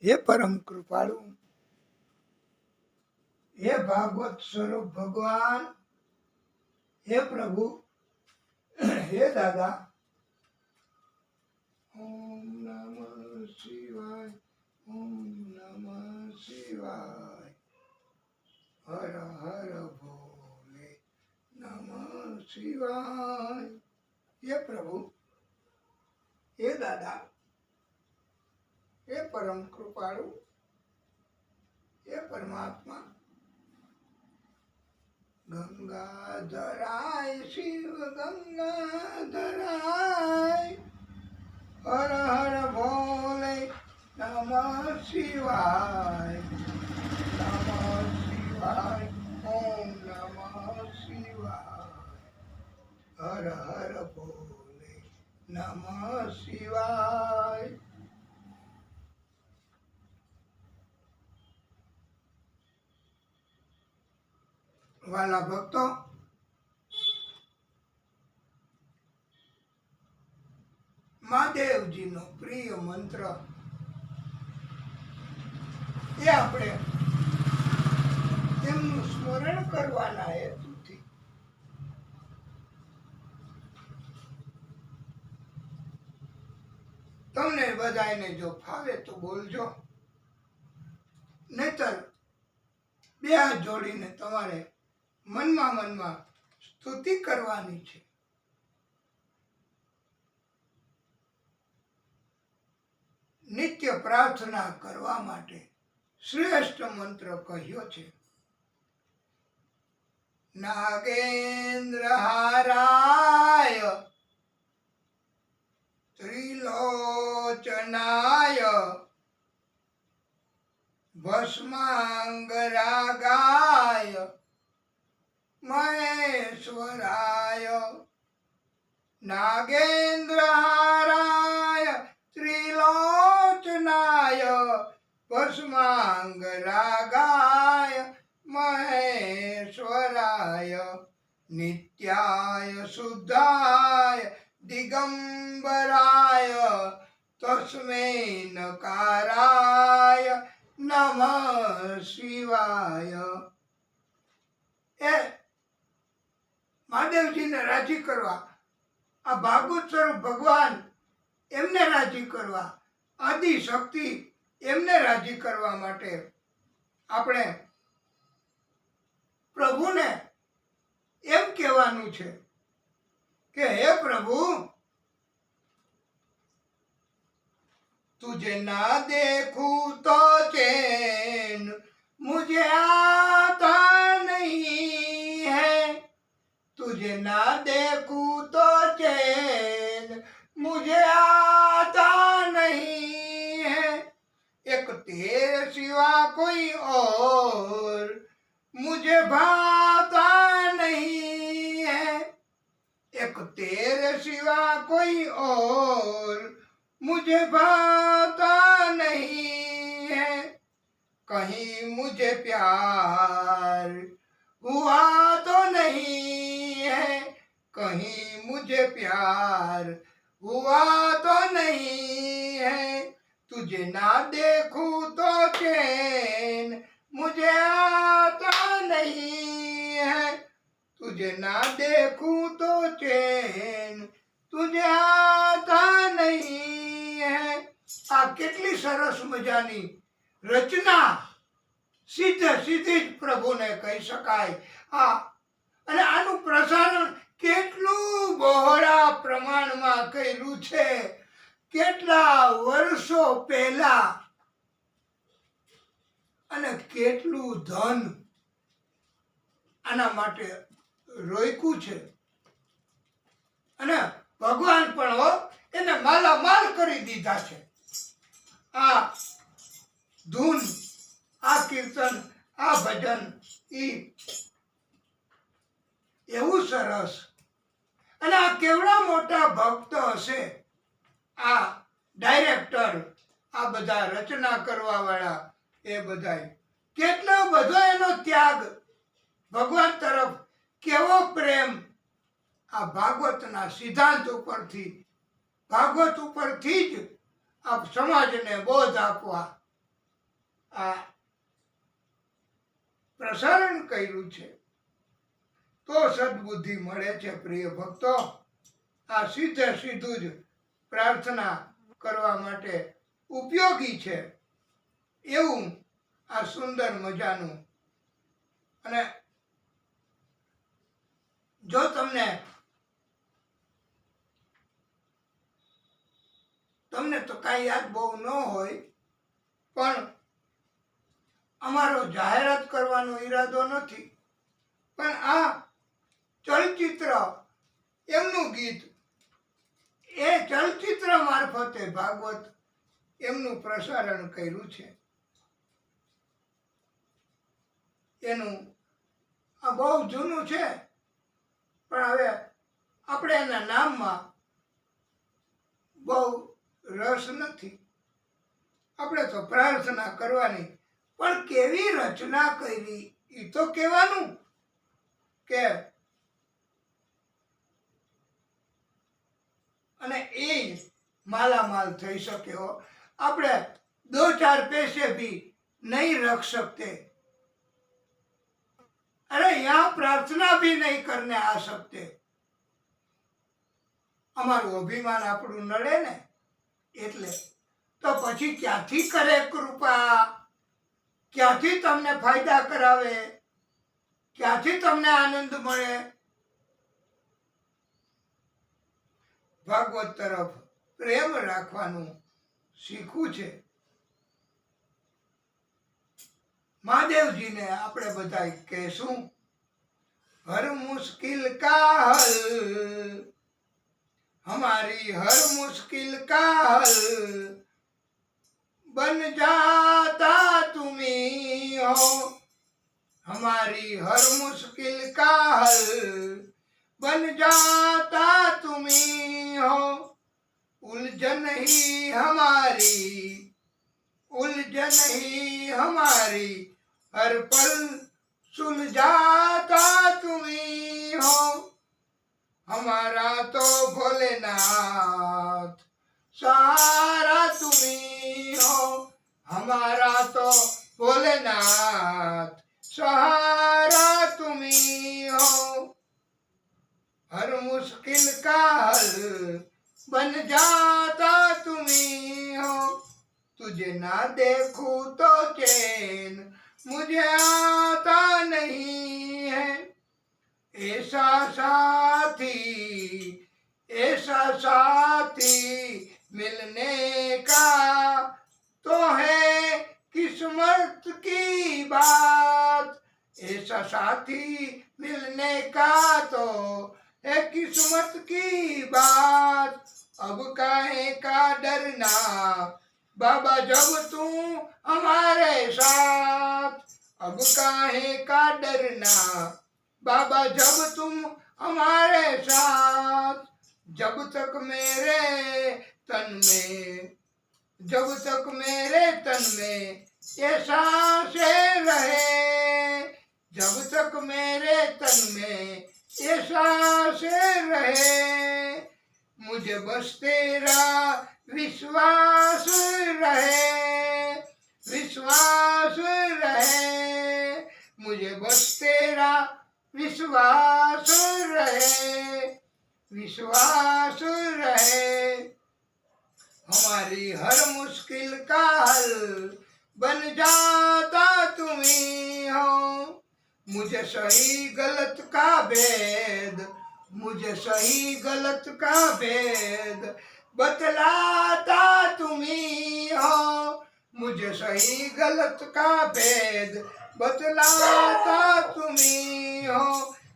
હે પરમ કૃપાળુ, હે ભાગવત સ્વરૂપ ભગવાન, હે પ્રભુ, હે દાદા. ઓમ નમઃ શિવાય, ઓમ નમઃ શિવાય, હર હર ભોલે નમઃ શિવાય. હે પ્રભુ, હે દાદા, હે પરમ કૃપાળુ, હે પરમાત્મા. ગંગાધરાય શિવ ગંગાધરાય, હર હર ભોલે નમઃ શિવાય, નમઃ શિવાય, ઓમ નમઃ શિવાય, હર હર ભોલે નમઃ શિવાય. વાલા ભક્તો, મહાદેવજીનો પ્રિય મંત્ર એ આપણે તેમનું સ્મરણ કરવાના હેતુથી તમને બધાને જો ફાવે તો બોલજો, નહીતર બે હાથ જોડીને તમારે મનમાં સ્તુતિ કરવાની છે. નિત્ય પ્રાર્થના કરવા માટે શ્રેષ્ઠ મંત્ર કહ્યો છે. નાગેન્દ્ર હારાય ત્રિલોચનાય ભસ્માંગરાગાય મહેશ્વરાય. નાગેન્દ્ર હારાય ત્રિલોચનાય ભસ્માંગરાગાય મહેશ્વરાય. નિત્યાય શુદ્ધાય દિગંબરાય તસ્મૈ નકારાય નમઃ શિવાય. એ મહાદેવજીને રાજી કરવા, આ ભાગવત સ્વરૂપ ભગવાન એમને રાજી કરવા, આદિ શક્તિ એમને રાજી કરવા માટે આપણે પ્રભુને એમ કહેવાનું છે કે હે પ્રભુ, तुझे ना देखूं तो चैन मुझे आता नहीं है, तुझे ना देखूं तो चैन मुझे आता नहीं है. एक तेरे सिवा कोई और मुझे भाता नहीं है, एक तेरे सिवा कोई और मुझे भाता नहीं है. कहीं मुझे प्यार हुआ तो नहीं है, कहीं मुझे प्यार हुआ तो नहीं है. तुझे ना देखूं तो चैन मुझे आता नहीं है, तुझे ना देखूं तो चैन तुझे आता नहीं है. આ કેટલી સરસ મજાની રચના સીધી જ પ્રભુને કહી શકાય. અને આનું પ્રસારણ કેટલું બહોળા પ્રમાણમાં કર્યું છે, કેટલા વર્ષો પહેલા, અને કેટલું ધન આના માટે રોક્યું છે. અને ભગવાન પણ એને માલામાલ કરી દીધા છે. આ ધૂન, આ કીર્તન, આ ભજન એવું સરસ. અને આ કેવડા મોટા ભક્ત હશે, આ ડાયરેક્ટર, આ બધા રચના કરવા વાળા, એ બધા કેટલો બધો એનો ત્યાગ ભગવાન તરફ, કેવો પ્રેમ. આ ભાગવતના સિદ્ધાંત ઉપરથી, ભાગવત ઉપરથી જ આ સમાજને બોધ આપવા આ પ્રસારણ કર્યું છે તો સદબુદ્ધિ મળે છે. પ્રિય ભક્તો, આ સીધું જ પ્રાર્થના કરવા માટે ઉપયોગી છે એવું આ સુંદર મજાનું. અને જો તમને તો કાંઈ યાદ બહુ ન હોય, પણ અમારો જાહેરાત કરવાનો ઈરાદો નથી, પણ આ ચલચિત્ર એમનું ગીત, એ ચલચિત્ર મારફતે ભાગવત એમનું પ્રસારણ કર્યું છે. એનું આ બહુ જૂનું છે, પણ હવે આપણે એના નામમાં બહુ રસ નથી. આપણે તો પ્રાર્થના કરવાની, પણ કેવી રચના કરી એ તો કહેવાનું કે. અને એ માલામાલ થઈ શકે હો. આપણે 2-4 पैसे भी नहीं रख सकते, अरे यहाँ प्रार्थना भी नहीं करने आ सकते. અમારું અભિમાન આપણું નડે ને, એટલે તો પછી ક્યાંથી કરે કૃપા, ક્યાંથી તમને ફાયદા કરાવે, ક્યાંથી તમને આનંદ મળે. ભાગવત તરફ પ્રેમ રાખવાનું શીખવું છે. મહાદેવજીને આપણે બધા કહેશું, હર મુશ્किल का हल, हमारी हर मुश्किल का हल बन जाता तुम्ही हो, हमारी हर मुश्किल का हल बन जाता तुम्ही हो, उलझन ही हमारी हर पल सुलझाता तुम्ही हो, हमारा तो भोलेनाथ सहारा तुम्ही हो, हमारा तो भोलेनाथ सहारा तुम्ही हो, हर मुश्किल का हल बन जाता तुम्ही हो, तुझे ना देखूं तो चैन मुझे आता नहीं है, ऐसा साथी मिलने का तो है किस्मत की बात, ऐसा साथी मिलने का तो है किस्मत की बात, अब काहे का डरना बाबा जब तुम हमारे साथ, अब काहे का डरना बाबा जब तुम हमारे साथ, जब तक मेरे तन में ये सांसें रहे, जब तक मेरे तन में ये सांसें रहे, मुझे बस तेरा विश्वास रहे, मुझे बस तेरा विश्वास रहे, हमारी हर मुश्किल का हल बन जाता तुम्ही हो, मुझे सही गलत का भेद बतलाता तुम्ही हो, मुझे सही गलत का भेद बतलाता तुम्ही हो,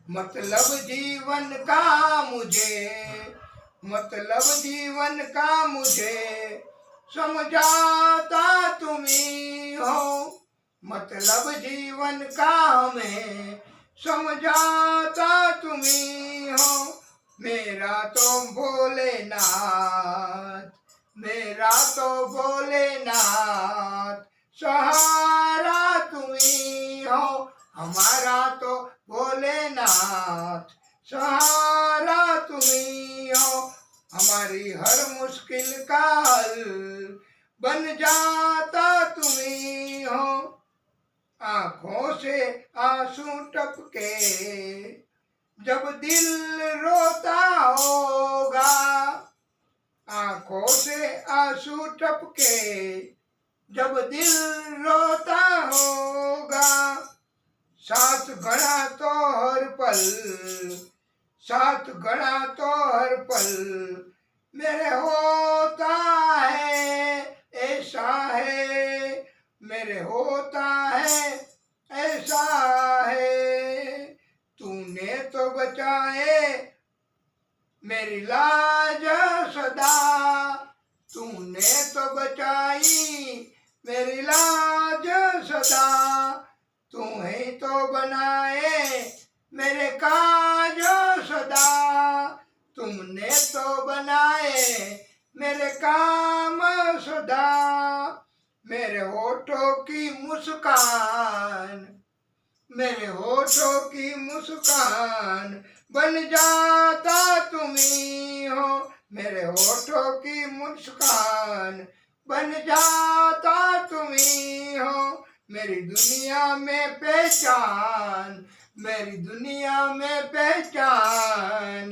मतलब जीवन का मुझे समझाता तुम्ही हो, मतलब जीवन का हमें समझाता तुम्ही हो, मेरा तो भोलेनाथ सहारा तुम्ही हो, हमारा तो भोलेनाथ सहारा तुम्ही हो, हमारी हर मुश्किल का हल बन जाता तुम्ही हो, आंखों से आंसू टपके जब दिल रोता होगा, आंखों से आंसू टपके जब दिल रोता होगा, साथ घड़ा तो हर पल, साथ घड़ा तो हर पल मेरे होता है, ऐसा है मेरे होता है, ऐसा है। तूने तो बचाए मेरी लाज सदा, तूने तो बचाई मेरी लाज सदा, तू ही तो बनाए मेरे काज सदा, तुमने तो बनाए मेरे काम सदा। मेरे होठों की मुस्कान, मेरे होठों की मुस्कान बन जाता तुम ही हो, मेरे होठों की मुस्कान बन जाता तुम ही हो। मेरी दुनिया में पहचान, मेरी दुनिया में पहचान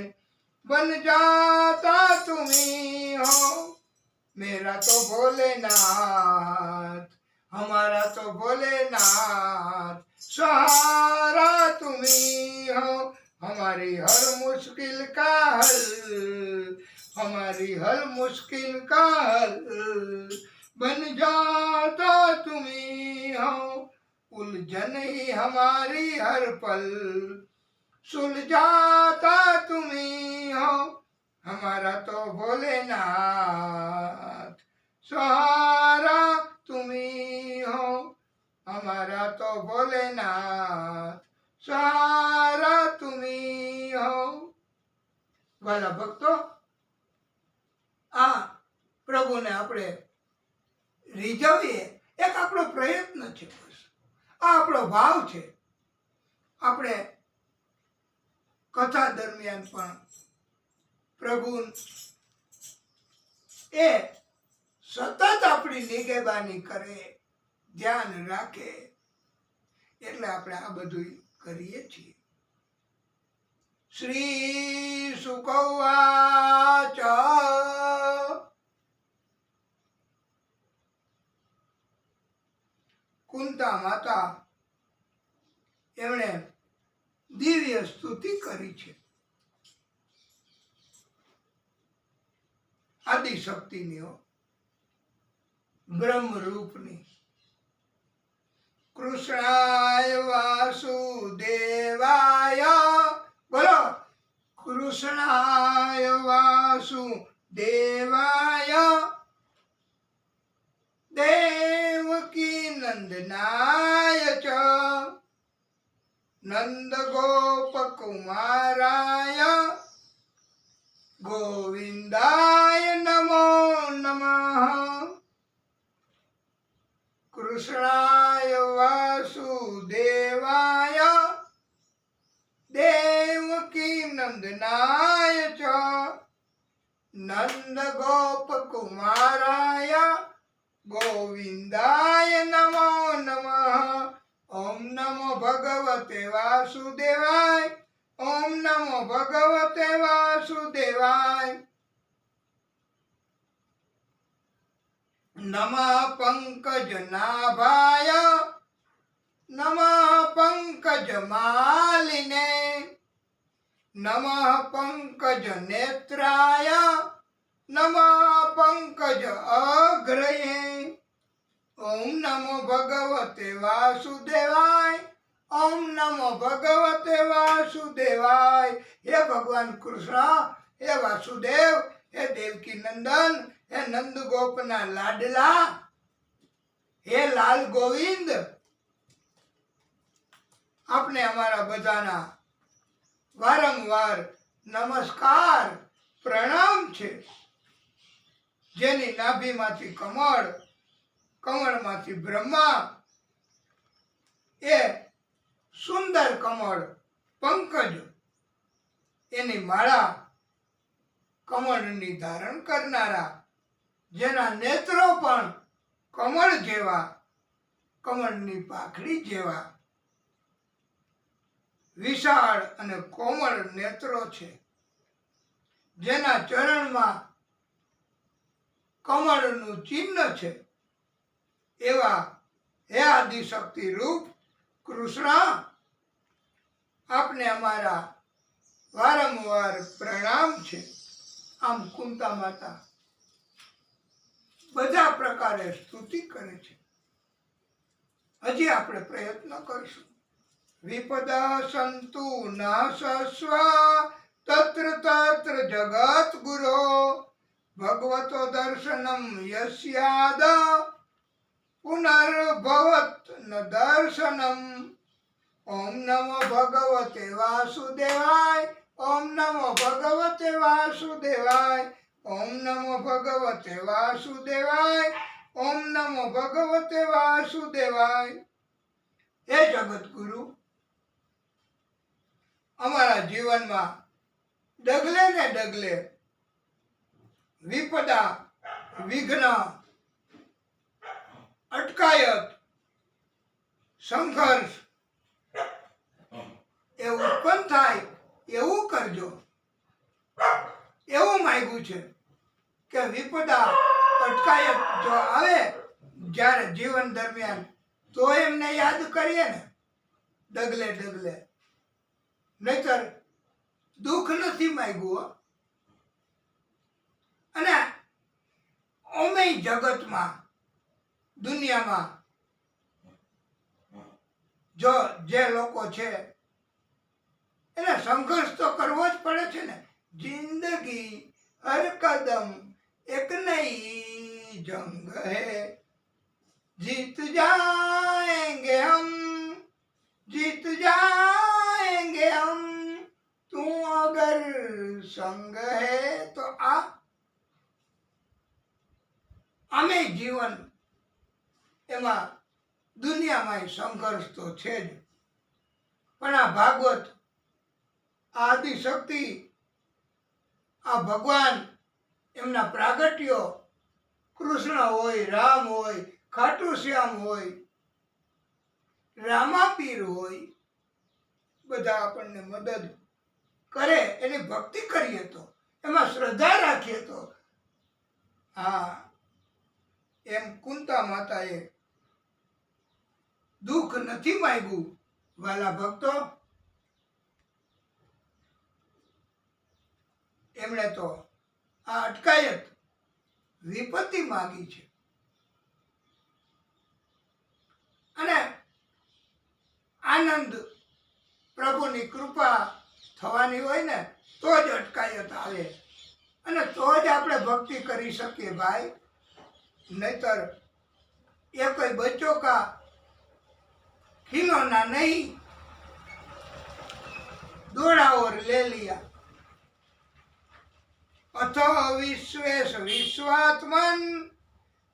बन जाता तुम ही हो। मेरा तो भोलेनाथ, हमारा तो भोलेनाथ, सहारा तुम ही हो। हमारी हर मुश्किल का हल, हमारी हर मुश्किल का हल बन जाता तुम ही हो। उलझन ही हमारी हर पल सुलझाता तुम ही हो। हमारा तो भोलेनाथ, सहारा तुम ही हो, हमारा तो भोलेनाथ, सहारा तुम ही हो। વાલા ભક્તો, આ પ્રભુને આપણે રીઝવીએ એક આપણો પ્રયત્ન છે, બસ આ આપણો ભાવ છે. આપણે કથા દરમિયાન પણ પ્રભુ એ સતત આપણી નિગેબાની કરે, ધ્યાન રાખે, એટલે આપણે આ બધું કરીએ છીએ. શ્રી શુકવાચ કુંતા માતા એમણે દિવ્ય સ્તુતિ કરી છે આદિશક્તિની, બ્રહ્મરૂપની. કૃષ્ણાય વાસુદેવાય, બોલો, કૃષ્ણાય વાસુદેવાય દેવકી નંદનાય ચ નંદ ગોપ કુમારાય ગોવિંદાય નમો નમઃ. કૃષ્ણાય વાસુદેવાય દેવકી નંદનાય ચ નંદ ગોપ કુમારાય ગોવિંદાય નમો નમઃ. ઓમ નમો ભગવતે વાસુદેવાય, ઓમ નમો ભગવતે વાસુદેવાય. નમઃ પંકજ નાભાય, નમઃ પંકજ માલિને, નમઃ પંકજ નેત્રાય, નમઃ પંકજ અગ્રયે. ઓમ નમો ભગવતે વાસુદેવાય, ઓમ નમો ભગવતે વાસુદેવાય. હે ભગવાન કૃષ્ણ, હે વાસુદેવ, હે દેવકી નંદન, હે નંદ ગોપના લાડલા, હે લાલ ગોવિંદ, આપણે અમારા બધાના વારંવાર નમસ્કાર પ્રણામ છે. જેની નાભીમાંથી કમળ, કમળમાંથી બ્રહ્મા, એ સુંદર કમળ પંકજ, એની માળા કમળની ધારણ કરનારા, જેના નેત્રો પણ કમળ જેવા, કમળની પાખડી જેવા વિશાળ અને કોમળ નેત્રો છે, જેના ચરણમાં કમળનું ચિહ્ન છે, એવા હે આદિશક્તિ રૂપ કૃષ્ણ, આપને અમારા વારંવાર પ્રણામ છે. આમ કુંતા માતા બધા પ્રકારે સ્તુતિ કરે છે. હજી આપણે પ્રયત્ન કરશું. વિપદા સંતુ નાશસ્વ તત્ર તત્ર જગત ગુરો ભગવતો દર્શનમ યસ્યાદ પુનર્ભવત ન દર્શનમ. ઓમ નમો ભગવતે વાસુદેવાય. ઓમ નમો ભગવતે વાસુદેવાય. ઓમ નમો ભગવતે વાસુદેવાય. ઓમ નમો ભગવતે વાસુદેવાય. હે જગતગુરુ, અમારા જીવનમાં ડગલે ને ડગલે વિપદા, વિઘ્ન, અટકાયત, સંઘર્ષ એ ઉત્પન્ન થાય એવું કરજો. એવું માંગ્યું છે કે વિપદા, અટકાયત જો આવે જ્યારે જીવન દરમિયાન, તો એમને યાદ કરીએ ને ડગલે ડગલે. નહીતર દુઃખ નથી માંગ્યું. અને ઓમે જગતમાં, દુનિયામાં જો જે લોકો છે એને સંઘર્ષ તો કરવો જ પડે છે ને. જિંદગી હર કદમ એક નઈ જંગ હૈ, जीत जाएंगे हम, जीत जाएंगे हम, तू अगर संग है तो आ. અમે જીવન એમાં દુનિયામાં સંઘર્ષ તો છે જ, પણ આ ભાગવત, આદિશક્તિ, આ ભગવાન, એમના પ્રાગટ્યો, કૃષ્ણ હોય, રામ હોય, ખાટુ શ્યામ હોય, રામાપીર હોય, બધા આપણને મદદ કરે. એની ભક્તિ કરીએ તો, એમાં શ્રદ્ધા રાખીએ તો. હા, એમ કુંતા માતાએ દુઃખ નથી માંગ્યું. વાલા ભક્તો, એમણે તો આ અટકાયત, વિપત્તિ માગી છે. અને આનંદ, પ્રભુની કૃપા થવાની હોય ને તો જ અટકાયત આવે, અને તો જ આપણે ભક્તિ કરી શકીએ ભાઈ. નહીતર એ કોઈ બચ્ચો કા ખિલોના નહીં, દોડા ઓર ले लिया. अथ विश्वेश विश्वात्मन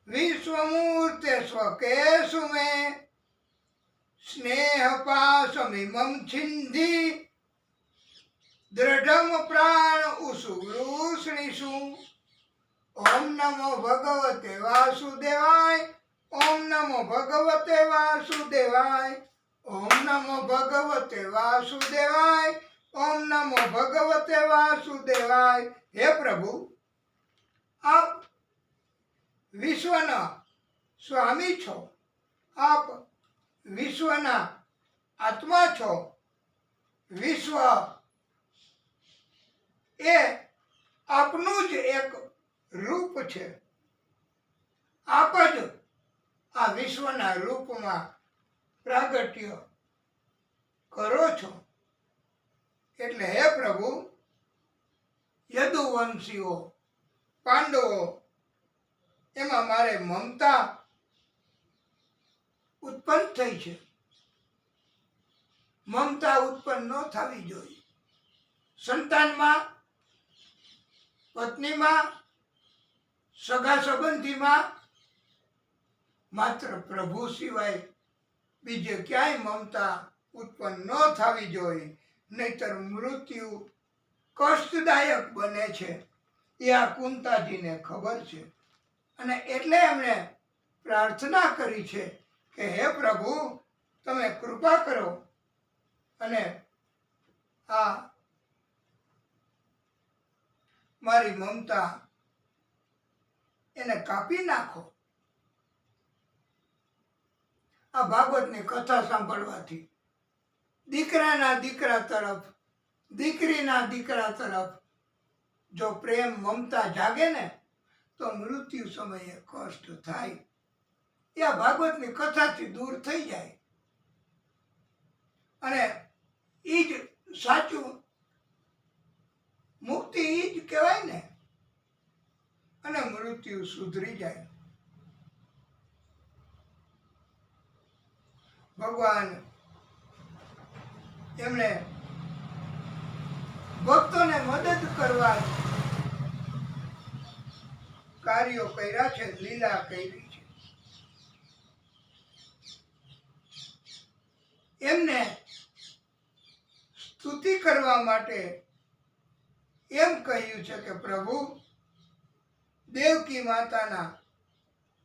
विश्वमूर्ते स्वकेशु में स्नेह पाशमिमं छिन्धि दृढ़म प्राण उसुवृष्णिषु. ओम नमो भगवते वासुदेवाय. ओम नमो भगवते वासुदेवाय. ओम नमो भगवते वासुदेवाय. ओम नमो भगवते वासुदेवाय. हे प्रभु, आप વિશ્વના સ્વામી છો, આપ વિશ્વના આત્મા છો. વિશ્વ એ આપનું જ એક રૂપ છે. આપ જ આ વિશ્વના રૂપમાં પ્રાગટ્ય કરો છો. એટલે હે પ્રભુ, યદુવંશીઓ, પાંડવો, એમાં મારે મમતા ઉત્પન્ન થઈ છે. મમતા ઉત્પન્ન ન થવી જોઈએ. સંતાનમાં, પત્નીમાં, સગા સંબંધીમાં, માત્ર પ્રભુ સિવાય બીજે ક્યાંય મમતા ઉત્પન્ન ન થવી જોઈએ. નહીતર મૃત્યુ કષ્ટદાયક બને છે. એ આ કુંતાજીને ખબર છે, અને એટલે એમણે પ્રાર્થના કરી છે કે હે પ્રભુ તમે કૃપા કરો અને આ મારી મમતા એને કાપી નાખો. આ ભાગવતની કથા સાંભળવાથી દીકરાના દીકરા તરફ, દીકરીના દીકરા તરફ જો પ્રેમ મમતા જાગે ને તો મૃત્યુ સમયે કષ્ટ થાય એ આ ભાગવતની કથાથી દૂર થઈ જાય. અને એ જ સાચું મુક્તિ એ જ કહેવાય ને. અને મૃત્યુ સુધરી જાય. ભગવાન એમણે ભક્તોને મદદ કરવા કાર્યો કર્યા છે, લીલા કરી છે. એમને સ્તુતિ કરવા માટે એમ કહ્યું છે કે પ્રભુ દેવકી માતાના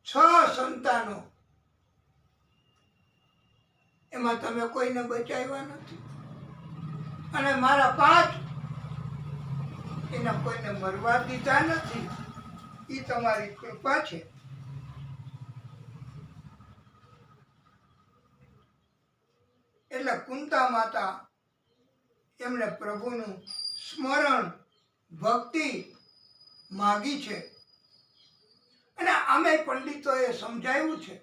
6 સંતાનો, એમાં તમે કોઈને બચાવ્યા નથી, અને મારા 5 એના કોઈને મરવા દીધા નથી. એ તમારી કૃપા છે. એટલે કુંતા માતા એમણે પ્રભુનું સ્મરણ, ભક્તિ માગી છે. અને આમે પંડિતોએ સમજાવ્યું છે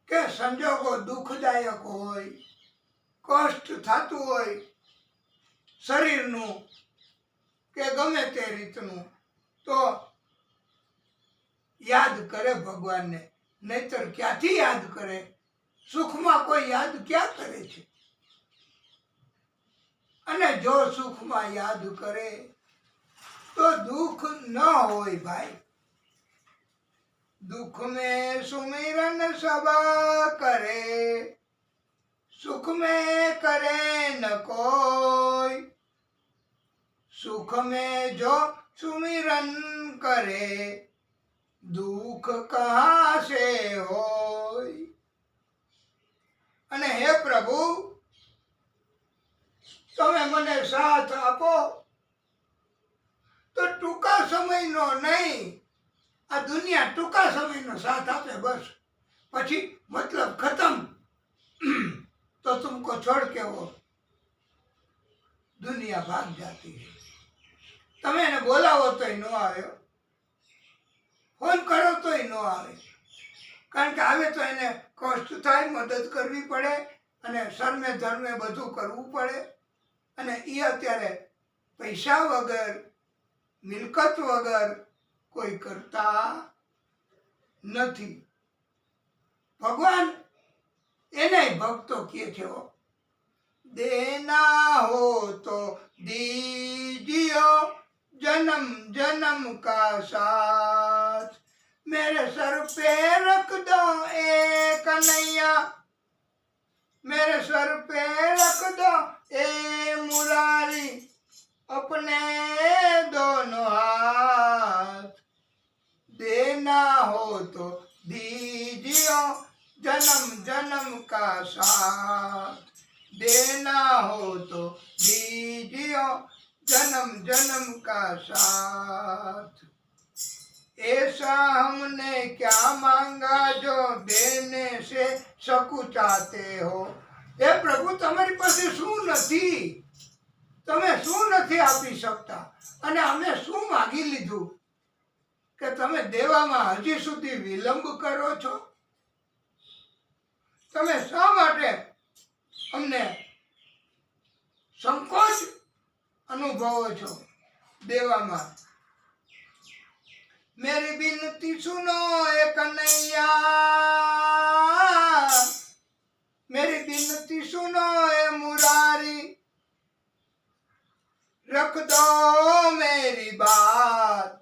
કે સંજોગો દુઃખદાયક હોય, કષ્ટ થતું હોય શરીરનું કે ગમે તે રીતનું, તો યાદ કરે ભગવાનને, નહીતર ક્યાંથી યાદ કરે? સુખમાં કોઈ યાદ ક્યાં કરે છે? અને જો સુખમાં યાદ કરે તો દુઃખ ન હોય ભાઈ. दुख में सुमिरन सबा करे, सुख में करे न कोई. सुख में जो सुमिरन करे, दुख कहाँ से होय. અને હે પ્રભુ તમે મને સાથ આપો તો ટૂંકા સમયનો નહીં, આ દુનિયા ટૂંકા સમયનો સાથ આપે બસ, પછી મતલબ ખતમ. તો તુમકો છોડ કે વો દુનિયા ભાગ જાતી है. તમે એને બોલાવો તોય ન આવ્યો, ફોન કરો તોય ન આવે. કારણ કે આવે તો એને કષ્ટ થાય, મદદ કરવી પડે, અને શરમે ધર્મે બધું કરવું પડે. અને એ અત્યારે પૈસા વગર, મિલકત વગર કોઈ કરતા નથી. ભગવાન એને ભક્તો કહે છે, દેના હો તો દીजियो जन्म जन्म का साथ, मेरे सर पे रख दो ए कन्हैया, मेरे सर पे रख दो ए मुरारी, अपने दोनों हाथ. देना हो तो दीजियो जन्म जन्म का साथ, देना हो तो दीजियो जन्म जन्म का साथ. ऐसा हमने क्या मांगा जो देने से सकुचाते हो. એ પ્રભુ તમારી પાસે શું નથી? તમે શું નથી આપી શકતા? અને અમે શું માગી લીધું કે તમે દેવામાં હજી સુધી વિલંબ કરો છો? તમે શા માટે અમને સંકોચ અનુભવો છો દેવામાં? मेरी बिनती सुनो ए कन्हैया, मेरी बिनती सुनो ए मुरारी, रख दो मेरी बात,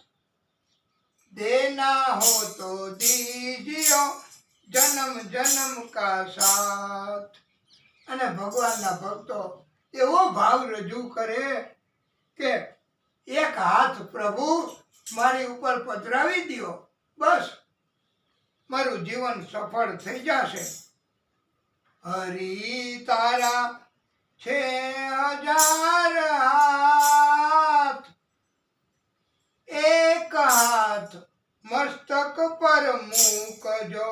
देना हो तो दीजियो जन्म जन्म का साथ. અને ભગવાનના ભક્તો એવો ભાવ રજૂ કરે કે એક હાથ પ્રભુ મારી ઉપર પધરાવી દો, બસ મારું જીવન સફળ થઈ જશે. હરી તારા છે 1000 હાથ, એક હાથ મસ્તક પર મૂકજો.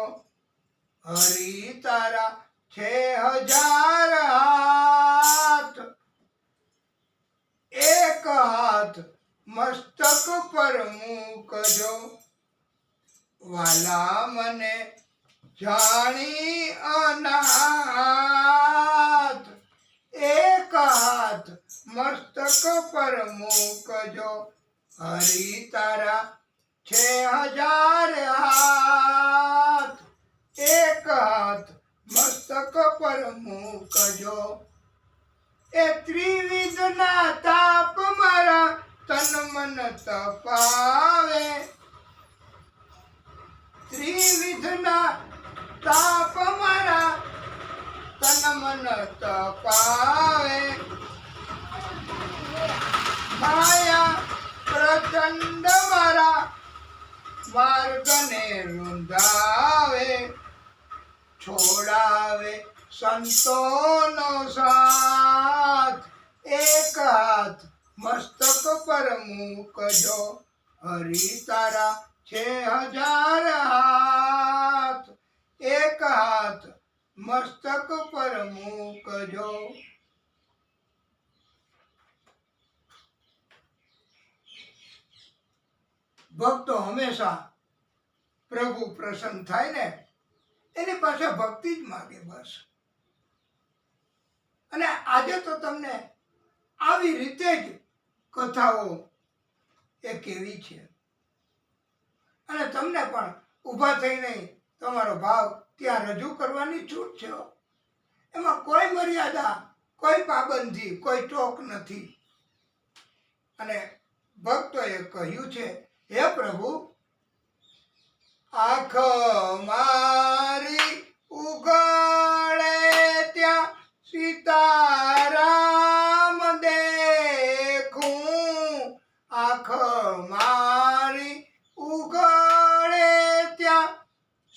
હરી તારા છે 1000 હાથ, એક હાથ મસ્તક પર મૂકજો. વાલા મને જાણી અનાથ, એક હાથ મસ્તક પર મૂકજો. હરી તારા છે 1000 હાથ, એક હાથ મસ્તક પર મૂકજો. એ ત્રિવિધના તાપ મારા તન મન તપાવે, ત્રિવિધના તાપ મારા તન મન તપાવે. માયા પ્રચંડ મારા માર્ગને રૂંધાવે, છોડાવે સંતોનો સાથ. એક હાથ મસ્તક પર મૂકજો. હરી તારા છે 1000 હાથ, એક હાથ મસ્તક પર મૂકજો. ભક્તો હંમેશા પ્રભુ પ્રસન્ન થાય ને એની પાસે ભક્તિ જ માગે બસ. અને આજે તો તમને આવી રીતે જ કથાઓ એ કેવી છે, અને તમને પણ ઊભા થઈને તમારો ભાવ ત્યાં રજૂ કરવાની છૂટ છે. એમાં કોઈ મર્યાદા, કોઈ પાબંદી, કોઈ ટોક નથી. અને ભક્તોએ કહ્યું છે, હે પ્રભુ, આંખ મારી ઉઘાડે ત્યાં સીતારામ દેખું, આંખ મારી ઉઘાડે ત્યાં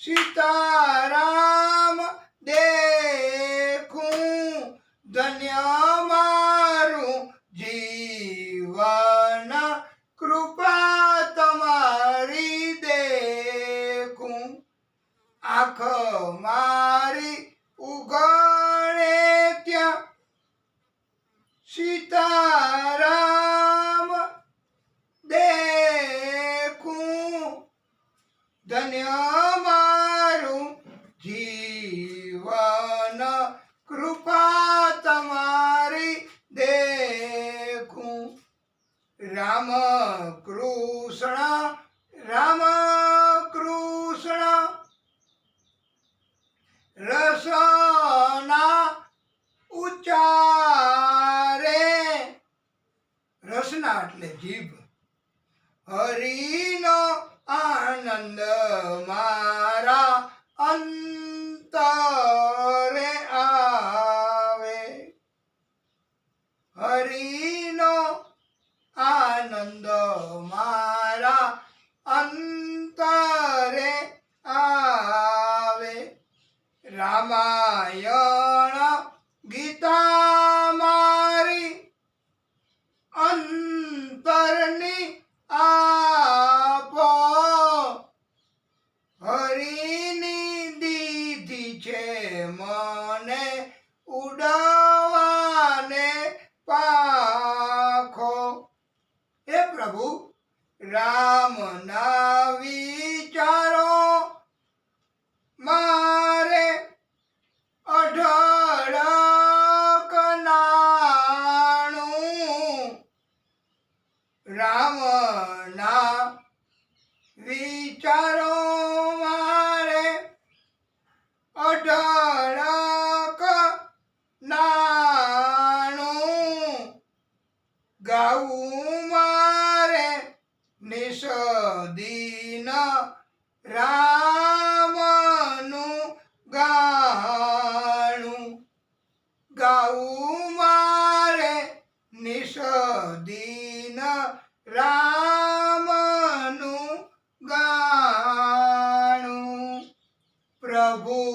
સીતારામ દેખું. ધન્ય મારું જીવન કૃપા તમારી દેખું. આંખ મારી ઉઘાડે ત્યાં સીતારામ દેખું. ધન્ય મારું જીવન કૃપા તમારી દેખું. રામ કૃષ્ણ રામ કૃષ્ણ રસના ઉચ્ચારે, રસના એટલે જીભ. હરિનો આનંદ મારા અંતરે આવે, હરિનો આનંદ મારા અંતરે આવે. રામાયણ ગીતા મારી અંતરની આપો, હરિની દીધી છે મને ઉડાવવાને પાખો. હે પ્રભુ, રામના વિચારો મારે અઢળક નાણું. રામના વિચારો મારે અઢળક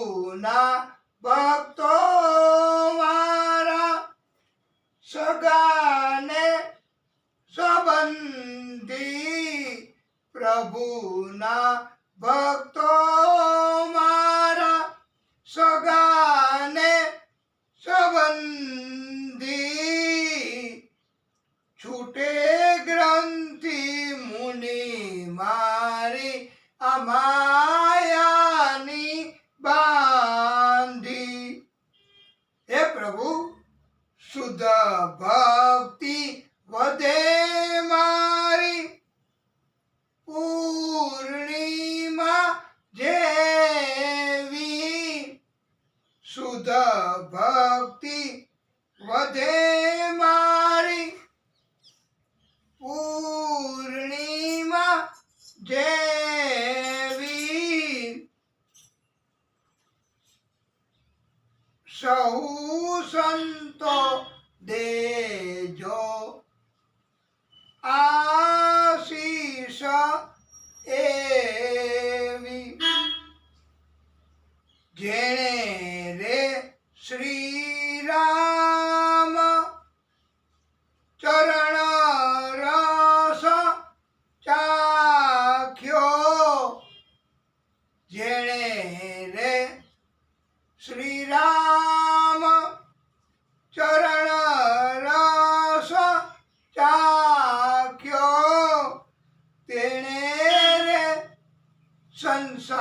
પ્રભુના ભક્તો મારા સગાને સંબંધી, પ્રભુના ભક્તો મારા સગાને સંબંધી, છૂટે ગ્રંથિ મુનિ મારી આ માયાની બાંધી. હે પ્રભુ, શુદ્ધ ભક્તિ વધે મારી, પૂર્ણિમા જેવી, શુદ્ધ ભક્તિ વધે મારી, પૂર્ણિમા જેવી. સહુ સંતો દેજો આશીષ એવી, જેણે રે શ્રી રામ ચરણ રસ ચાખ્યો, જેણે રે શ્રી રામ ચરણ રસ ચાખ્યો, તેણે રે સંસારને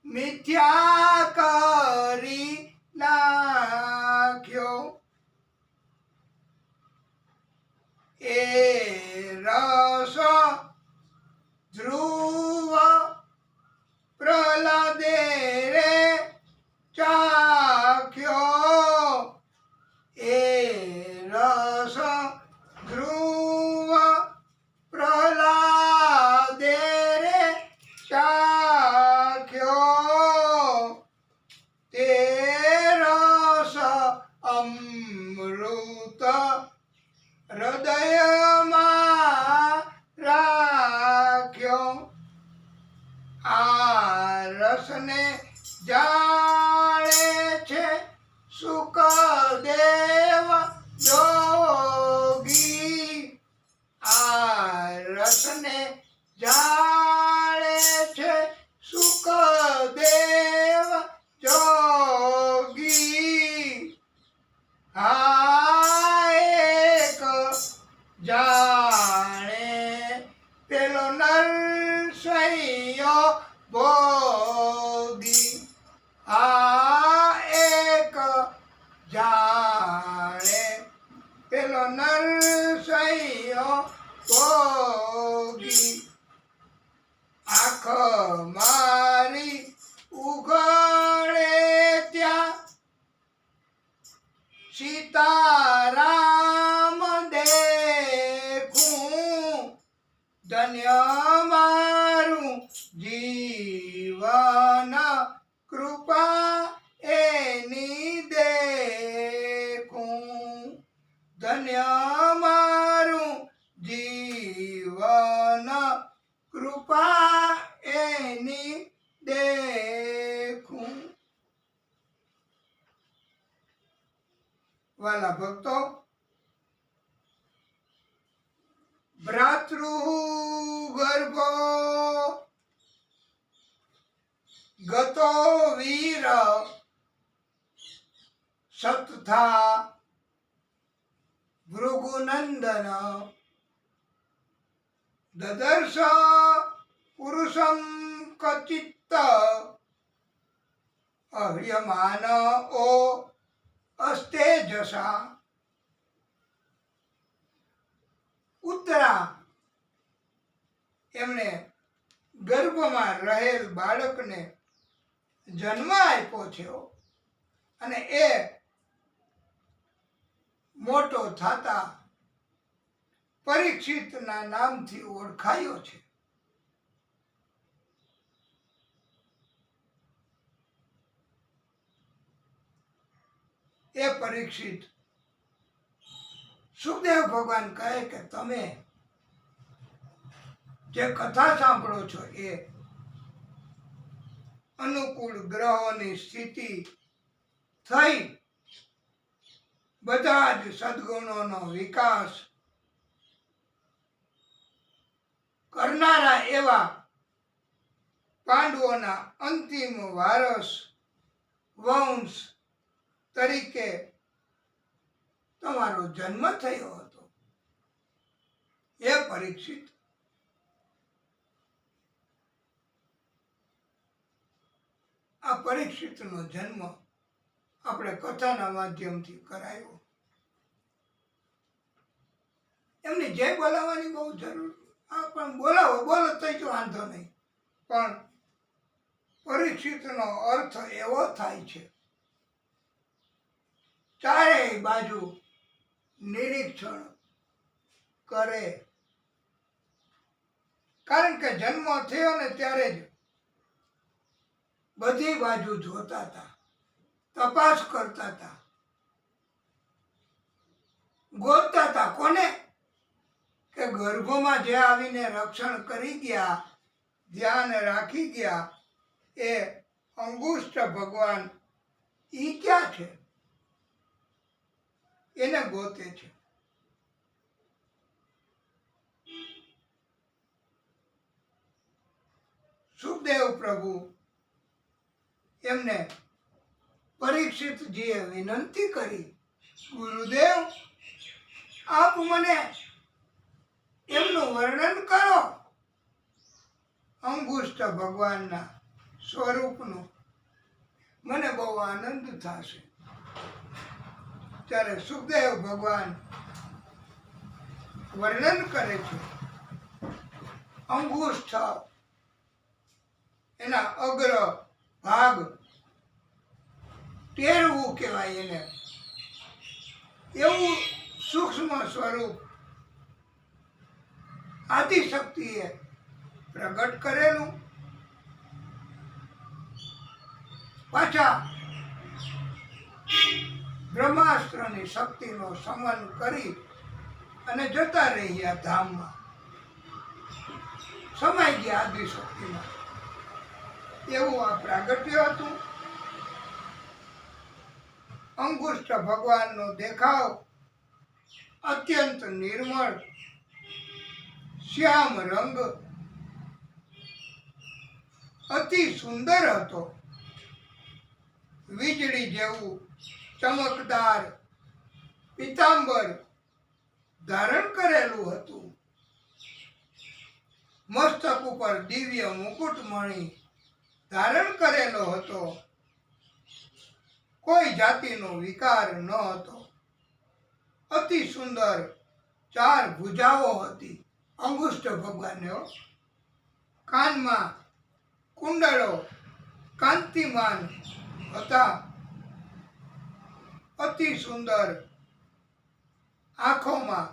મિથ્યા કરી નાખ્યો. એ રસ ધ્રુવ પ્રહલાદે રે ચાખ્યો, એ રસ ધ્રુવ પ્રહલાદે રે ચાખ્યો, તે રસ અમૃત હૃદયમાં રાખ્યો. આ રસને જાણે છે સુખદેવ જોગી, આ રસને જાણે છે સુખદેવ જોગી. આ એક જાણે પેલો નરસૈયો ભોગી, આ એક જાણે પેલો નરસૈયો ભોગી. આંખ મારી ઉઘડે ત્યાં સીતારામ દેખું, ધન્ય મારું જીવન કૃપા એની દેખું, ધન્ય મારું જીવન કૃપા એની દેખું. વાલા ભક્તો, ભ્રાતૃ ગર્ભો ગતો વીર સતથા ભૃગુનંદન, દદર્શ પુરુષમ કચિત્ત અહ્યમાન ઓ અસ્તેજસા. ઉત્તરા એમણે ગર્ભમાં રહેલ બાળકને જન્મ આપ્યો છે અને એ મોટો થતા પરીક્ષિતના નામથી ઓળખાયો છે. એ પરીક્ષિત સુખદેવ ભગવાન કહે કે તમે જે કથા સાંભળો છો એ અનુકૂળ ગ્રહોની સ્થિતિ થઈ બધા જ સદગુણોનો વિકાસ કરનારા એવા પાંડવોના અંતિમ વારસ વંશ તરીકે તમારો જન્મ થયો હતો. એ પરીક્ષિત, આ પરીક્ષિતનો જન્મ આપણે કથાના માધ્યમથી કરાયો. એમને જય બોલાવવાની બહુ જરૂર, આ પણ બોલાવો, બોલો તો જ વાંધો નહીં, પણ પરીક્ષિતનો અર્થ એવો થાય છે ચારેય બાજુ નિરીક્ષણ કરે. કારણ કે જન્મ થયો ને ત્યારે જ બધી બાજુ જોતા હતા, તપાસ કરતા હતા, ગોતતા હતા. કોને? કે ગર્ભમાં જે આવીને રક્ષણ કરી ગયા, ધ્યાન રાખી ગયા, એ અંગુષ્ઠ ભગવાન ઈ ક્યાં છે? એને ગોતે છે. સુખદેવ પ્રભુ એમને પરીક્ષિતજીએ વિનંતી કરી, ગુરુદેવ આપ મને એમનું વર્ણન કરો, અંગુષ્ઠ ભગવાનના સ્વરૂપનું, મને બહુ આનંદ થશે. ત્યારે સુખદેવ ભગવાન વર્ણન કરે છે. અંગુષ્ઠ એના અગ્ર ભાગ, ટેરવું કહેવાય એને, એવું સૂક્ષ્મ સ્વરૂપ આદિશક્તિએ પ્રગટ કરેલું. પાછા બ્રહ્માસ્ત્રની શક્તિનો સમન કરી અને જતા રહ્યા ધામમાં, સમાઈ ગયા આદિશક્તિમાં. એવું આ પ્રાગટ્ય હતું. અંગુષ્ઠ ભગવાનનો દેખાવ અત્યંત નિર્મળ, શ્યામ રંગ, અતિ સુંદર હતો. વીજળી જેવું ચમકદાર પીતાંબર ધારણ કરેલું હતું. મસ્તક ઉપર દિવ્ય મુકુટમણિ ધારણ કરેલો હતો. કોઈ જાતિનો વિકાર ન હતો. અતિ સુંદર 4 ભુજાઓ હતી અંગુષ્ઠ ભગવાનને. કાનમાં કુંડળો કાંતિમાન હતા. અતિ સુંદર આંખોમાં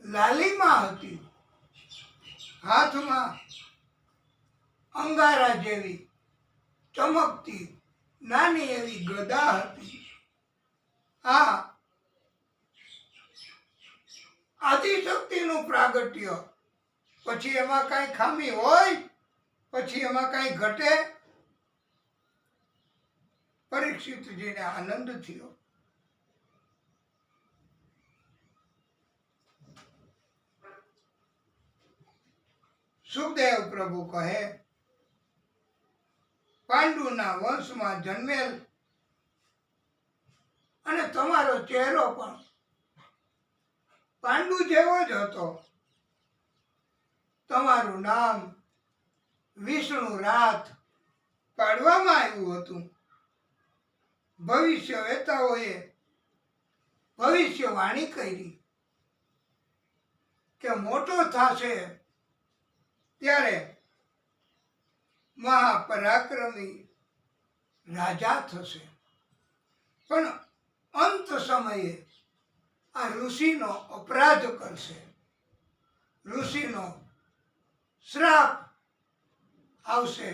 લાલીમા હતી. હાથમાં અંગારા જેવી ચમકતી નાની એવી ગદા હતી. આ આદિશક્તિનું પ્રાગટ્ય. પછી એમાં કાંઈ ખામી હોય? પછી એમાં કાંઈ ઘટે? પરીક્ષિતજીને આનંદ થયો. સુખદેવ પ્રભુ કહે, પાંડુના વંશમાં જન્મેલ અને તમારો ચહેરો પણ પાંડુ જેવો જ હતો. તમારું નામ વિષ્ણુ રાત પાડવામાં આવ્યું હતું. ભવિષ્ય વેતાઓએ ભવિષ્યવાણી કરી કે મોટો થશે ત્યારે મહાપરાક્રમી રાજા થશે. પણ અંત સમયે આ ઋષિનો અપરાધ કરશે. ઋષિનો શ્રાપ આવશે.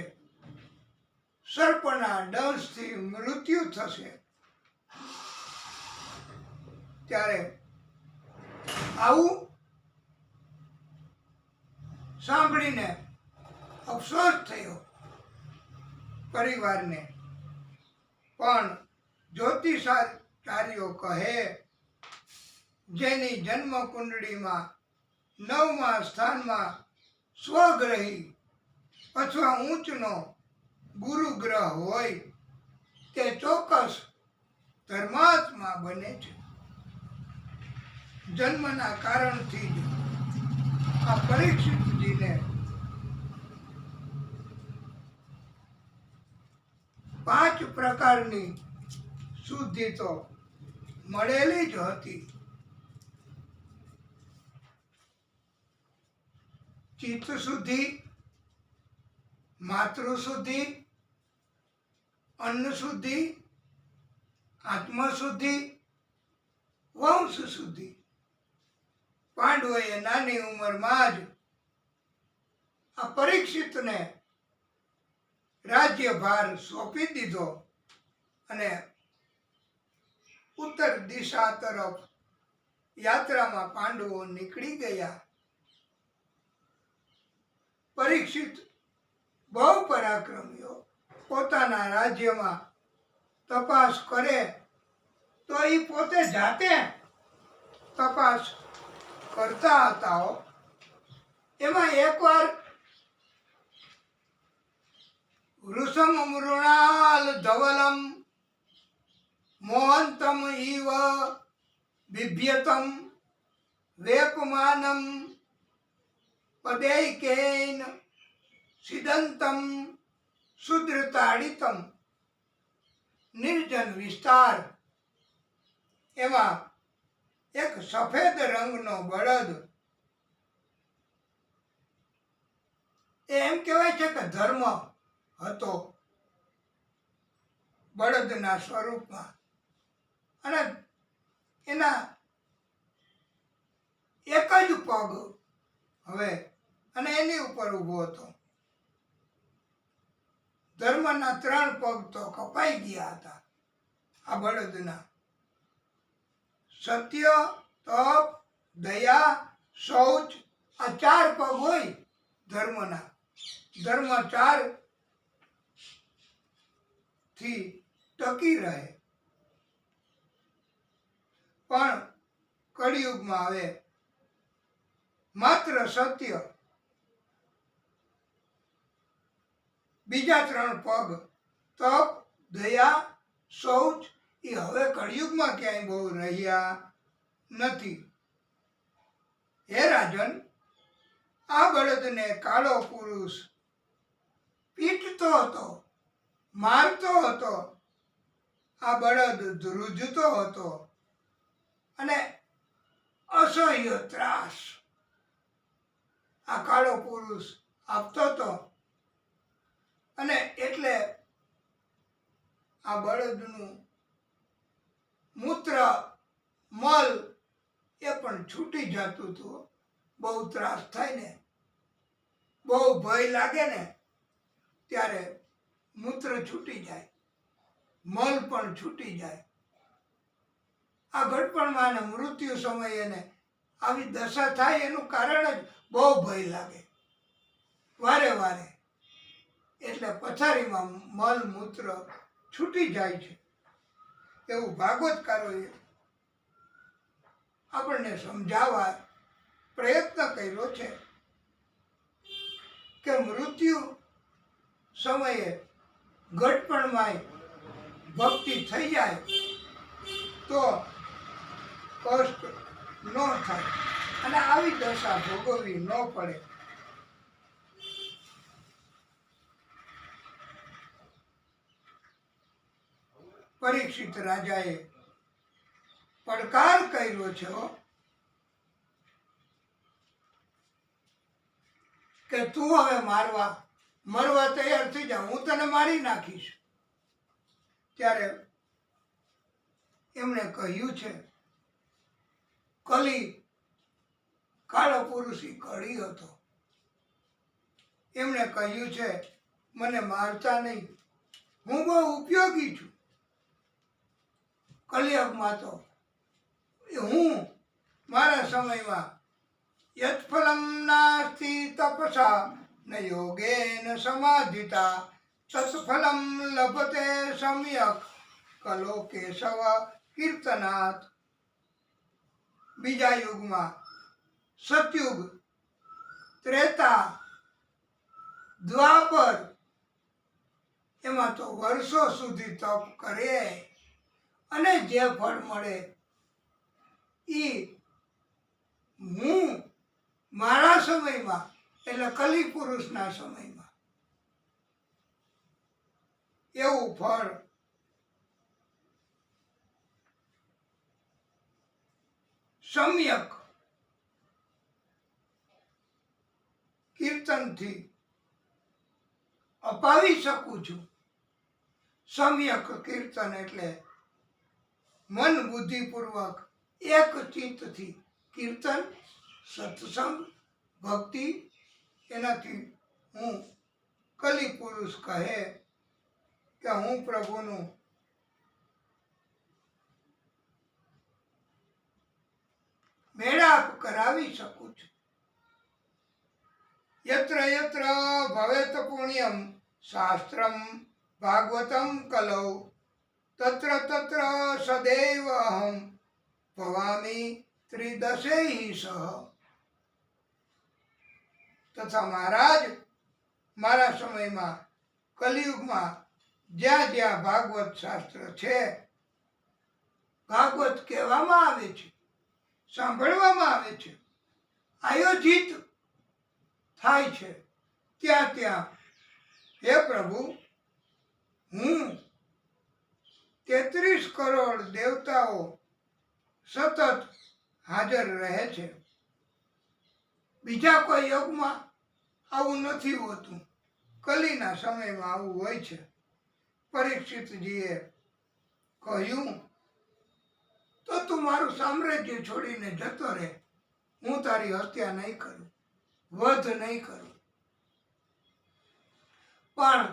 સર્પના દંશથી મૃત્યુ થશે. ત્યારે આવું સાંભળીને અફસોસ થયો. પરિવારને. પણ જ્યોતિષાચાર્યો કહે જેની જન્મ કુંડળીમાં 9મા સ્થાનમાં સ્વગ્રહી અથવા ઊંચનો ગુરુ ગ્રહ હોય તે ચોક્કસ ધર્માત્મા બને છે. જન્મના કારણથી જ આ પરીક્ષિતજીને 5 પ્રકારની શુદ્ધિ તો મળેલી જ હતી. ચિત્ત શુદ્ધિ, માતૃ શુદ્ધિ, અન્ન શુદ્ધિ, આત્મ શુદ્ધિ, વંશ શુદ્ધિ. પાંડવોએ નાની ઉંમરમાં જ આ પરીક્ષિતને રાજ્યભાર સોંપી દીધો અને ઉત્તર દિશા તરફ યાત્રામાં પાંડવો નીકળી ગયા. પરીક્ષિત બહુ પરાક્રમીઓ પોતાના રાજ્યમાં તપાસ કરે તો એ પોતે જાતે તપાસ કરતા હતા. એમાં એકવાર વૃષમ મૃણાલ ધવલમ મોહંતમ ઇવ બિભ્યતમ વેપમાનમ પદૈકેન સિદંતમ શુદ્રતાડિતમ નિર્જન વિસ્તાર. એમાં એક સફેદ રંગનો બળદ, એમ કહેવાય છે કે ધર્મ હતો બળદના સ્વરૂપમાં, અને એના એક જ પગ હવે અને એની ઉપર ઊભો હતો. ધર્મના 3 પગ તો કપાઈ ગયા હતા આ બળદના. સત્ય, તપ, દયા, શૌચ, આ 4 પગ હોય ધર્મના. ધર્મ 4 થી ટકી રહે. પણ કળિયુગમાં હવે માત્ર સત્ય, બીજા 3 પગ તપ, દયા, શૌચ એ હવે કળિયુગમાં ક્યાંય બહુ રહ્યા નથી. હે રાજન, આ બળદને કાળો પુરુષ પીટતો હતો, મારતો હતો. આ બળદ ધ્રુજતો હતો અને અસહ્ય ત્રાસ આ કાળો પુરુષ આપતો હતો. અને એટલે આ બળદનું મૂત્ર, મલ એ પણ છૂટી જતું હતું. બહુ ત્રાસ થાય ને, બહુ ભય લાગે ને, ત્યારે મૂત્ર છૂટી જાય, મલ પણ છૂટી જાય. આ ઘટપણમાં અને મૃત્યુ સમયે એને આવી દશા થાય એનું કારણ જ બહુ ભય લાગે વારે વારે. એટલે પથારીમાં મલ મૂત્ર છૂટી જાય છે. એવું ભાગવતકારોએ આપણને સમજાવવા પ્રયત્ન કર્યો છે કે મૃત્યુ સમયે ઘટપણમાં ભક્તિ થઈ જાય તો કષ્ટ ન થાય અને આવી દશા ભોગવવી ન પડે. પરીક્ષિત રાજાએ પડકાર કર્યો છે કે તું હવે મરવા તૈયાર થઈ જા, હું તને મારી નાખીશ. ત્યારે એમણે કહ્યું છે, કલી કાળો પુરુષ કળી હતો. એમણે કહ્યું છે, મને મારતા નહીં, હું બહુ ઉપયોગી છું. કલિયુગમાં તો હું મારા સમયમાં યત્ફલમ નાસ્તિ તપસા ન યોગેન સમાધિતા તત્ફલમ લભતે સમ્યક કલો કેશવ કીર્તનાથ. બીજા યુગમાં સતયુગ, ત્રેતા, દ્વાપર એમાં તો વર્ષો સુધી તપ કરે અને જે ફળ મળે એ હું મારા સમયમાં એટલે કલી પુરુષના સમયમાં એવું ફળ સમ્યક કીર્તનથી અપાવી શકું છું. સમ્યક કીર્તન એટલે મન બુદ્ધિપૂર્વક એક ચિત્તથી કીર્તન, સત્સંગ, ભક્તિ, એનાથી હું કલી પુરુષ કહે કે હું પ્રભુનું મેળાપ કરાવી શકું છું. યત્ર યત્ર ભવેત પુણ્યમ શાસ્ત્રમ ભાગવતમ કલૌ તત્ર તત્ર સદૈવ અહમ ભવામી ત્રિદશૈઃ સહ. તથા મહારાજ મારા સમયમાં કલિયુગમાં જ્યાં જ્યાં ભાગવત શાસ્ત્ર છે, ભાગવત કહેવામાં આવે છે, સાંભળવામાં આવે છે, આયોજિત થાય છે, ત્યાં ત્યાં હે પ્રભુ હું 33 કરોડ દેવતાઓ સતત હાજર રહે છે. બીજા કોઈ યોગમાં આવું નથી હોતું, કલીના સમયમાં આવું હોય છે. પરીક્ષિતજીએ કહ્યું તો તું મારું સામ્રાજ્ય છોડીને જતો રહે, હું તારી હત્યા નહીં કરું, વધ નહીં કરું. પણ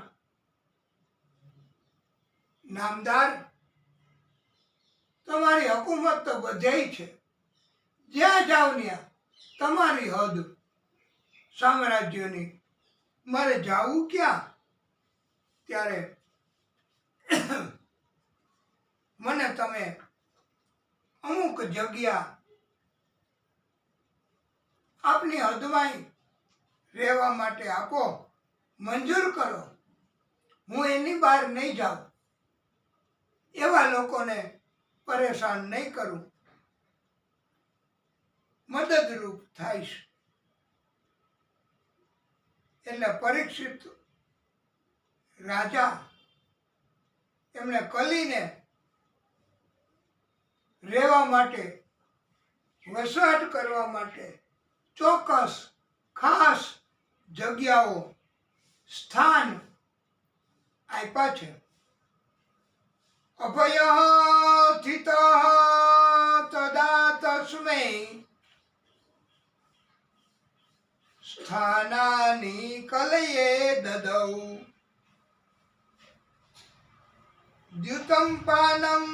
નામદાર, તમારી હુકુમત તો બધેય છે, જ્યાં જાવ ત્યાં તમારી હદ સામ્રાજ્યની, મારે જાવું ક્યાં? ત્યારે મને તમે અમુક જગ્યા આપની હદમાં રહેવા માટે આપો, મંજૂર કરો. હું એની બહાર નહીં જાઉં, એવા લોકોને પરેશાન નહીં કરું, મદદરૂપ થાઈશ. એટલે પરીક્ષિત રાજા એમણે કલીને રહેવા માટે, વસવાટ કરવા માટે ચોક્કસ ખાસ જગ્યાઓ, સ્થાન આપ્યા છે. અભય સ્થિત તદા તસ્મૈ સ્થાનાની કલયે દદૌ દ્યુતમ પાનમ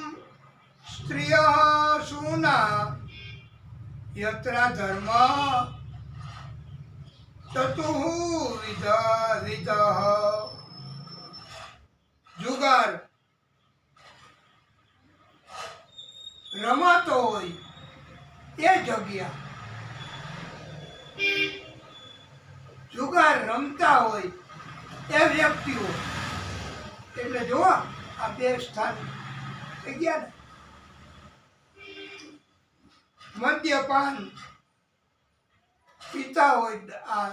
સ્ત્રિય સૂના યત્ર ધર્મ ચતુર્વિધ વિધ. જુગાર રમાતો હોય એ જગ્યા, જુગાર રમતા હોય એ વ્યક્તિઓ, એટલે જો આ બે સ્થાન થઈ ગયા ને. મદ્યપાન પીતા હોય આ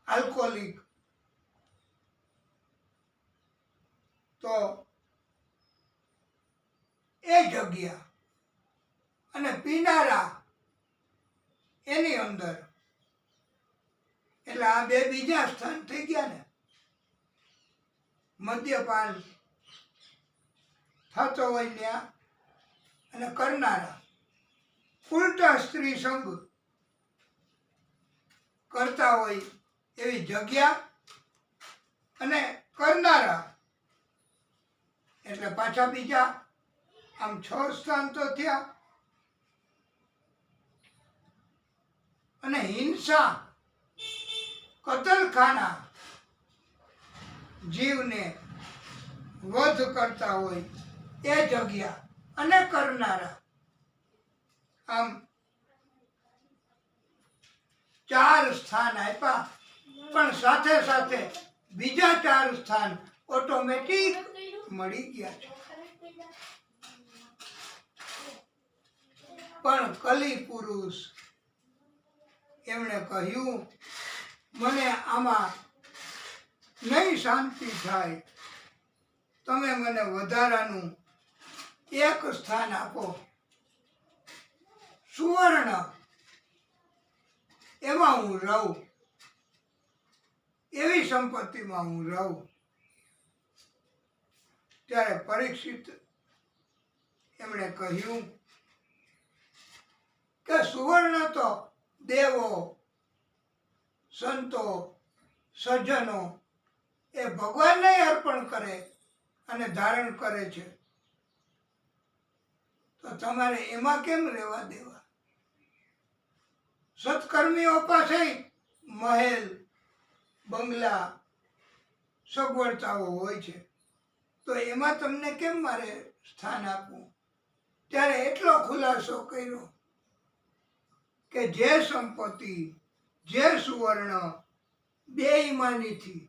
આલ્કોહોલિક, તો એ જગ્યા, અને પીનારા એની અંદર, એટલે આ બે બીજા સ્થાન થઈ ગયા ને. મદ્યપાન થતો હોય ત્યાં અને કરનારા, ઉલટા સ્ત્રી સંગ કરતા હોય એવી જગ્યા અને કરનારા, એટલે પાછા બીજા આમ 6 સ્થાન તો થયા. અને હિંસા, કતલખાના જીવને વધ કરતા હોય એ જગ્યા અને કરનારા, આમ 4 સ્થાન આપ્યા, પણ સાથે સાથે બીજા 4 સ્થાન ઓટોમેટિક મળી ગયા છે. પણ કલી પુરુષ એમણે કહ્યું, મને આમાં નહીં શાંતિ થાય, તમે મને વધારાનું 1 સ્થાન આપો. સુવર્ણ એમાં હું રહું, એવી સંપત્તિમાં હું રહું. ત્યારે પરીક્ષિત એમણે કહ્યું કે સુવર્ણ તો દેવો, સંતો, સજ્જનો એ ભગવાનને અર્પણ કરે અને ધારણ કરે છે, તો તમારે એમાં કેમ રહેવા દેવા? સત્કર્મીઓ પાસે મહેલ, બંગલા, સગવડતાઓ હોય છે, તો એમાં તમને કેમ મારે સ્થાન આપવું? ત્યારે એટલો ખુલાસો કર્યો કે જે સંપત્તિ, જે સુવર્ણ બેઈમાનીથી,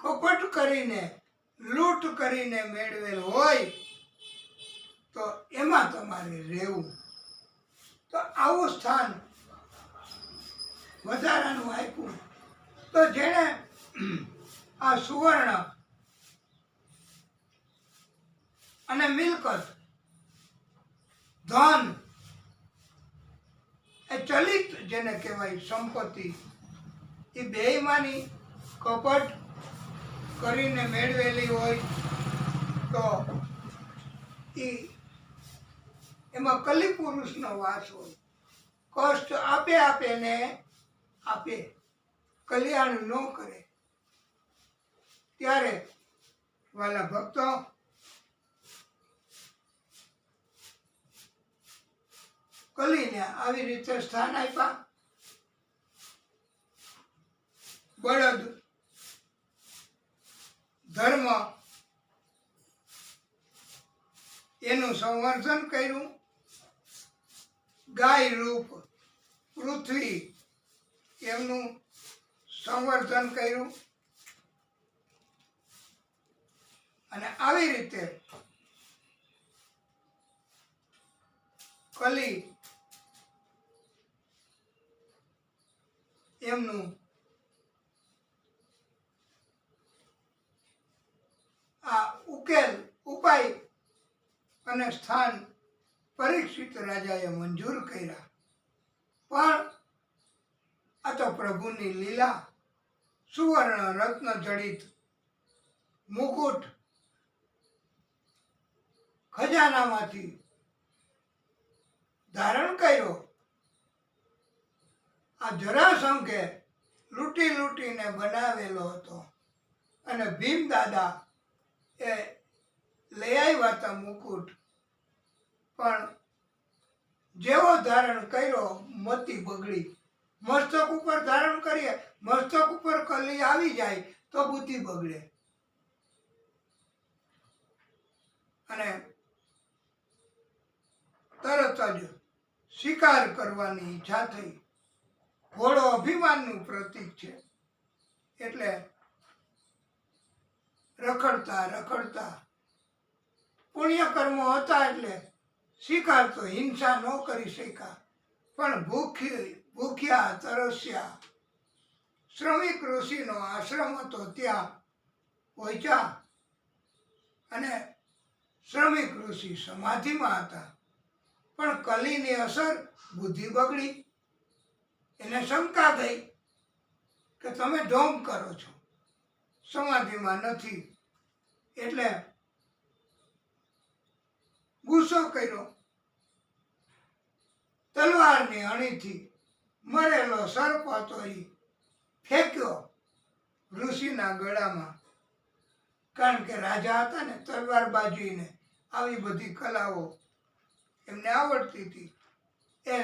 કપટ કરીને, લૂંટ કરીને મેળવેલ હોય તો એમાં તમારે રહેવું. તો આવું સ્થાન વધારાનું આપ્યું. તો જેણે આ સુવર્ણ અને મિલકત, ધન, એ ચલિત જેને કહેવાય સંપત્તિ, એ બેઈમાની, કપટ કરીને મેળવેલી હોય તો એમાં કલી પુરુષનો વાસ હોય. કષ્ટ આપે ને આપે, કલ્યાણ ન કરે. ત્યારે વાલા ભક્તો, કલીને આવી રીતે સ્થાન આપ્યા. બળદ, ધર્મ એનું સંવર્ધન કર્યું. ગાય રૂપ પૃથ્વી એમનું સંવર્ધન કર્યું. અને આવી રીતે કલી એમનું આ ઉપાય અને સ્થાન પરીક્ષિત રાજાએ મંજૂર કર્યા. પણ આ તો પ્રભુની લીલા. સુવર્ણ રત્ન જડિત મુકુટ ખજાનામાંથી ધારણ કર્યો. આ જરાસંઘે લૂંટીને બનાવેલો હતો. અને ભીમ દાદા એ લઈ આવ્યા હતા મુકુટ, પણ જેવો ધારણ કર્યો મતી બગડી. મસ્તક ઉપર ધારણ કરીએ, મસ્તક ઉપર કલી આવી જાય તો બુદ્ધિ બગડે. અને તરત જ શિકાર કરવાની ઈચ્છા થઈ. ઘોડો અભિમાનનું પ્રતીક છે, એટલે રખડતા પુણ્ય કર્મો હતા એટલે શિકાર તો હિંસા ન કરી શક્યા. પણ ભૂખ્યા તરસ્યા શ્રમિક ઋષિનો આશ્રમ હતો, ત્યાં પહોંચ્યા. અને શ્રમિક ઋષિ સમાધિમાં હતા. પણ કલીની અસર, બુદ્ધિ બગડી. એને શંકા થઈ કે તમે ઢોંગ કરો છો, સમાધિમાં નથી. એટલે ગુસ્સો કર્યો. તલવારની અણીથી મરેલો સર્પ હતો એ ફેંક્યો ઋષિના ગળામાં. કારણ કે રાજા હતા ને, તલવારબાજીને આવી બધી કલાઓ એમને આવડતી હતી. એ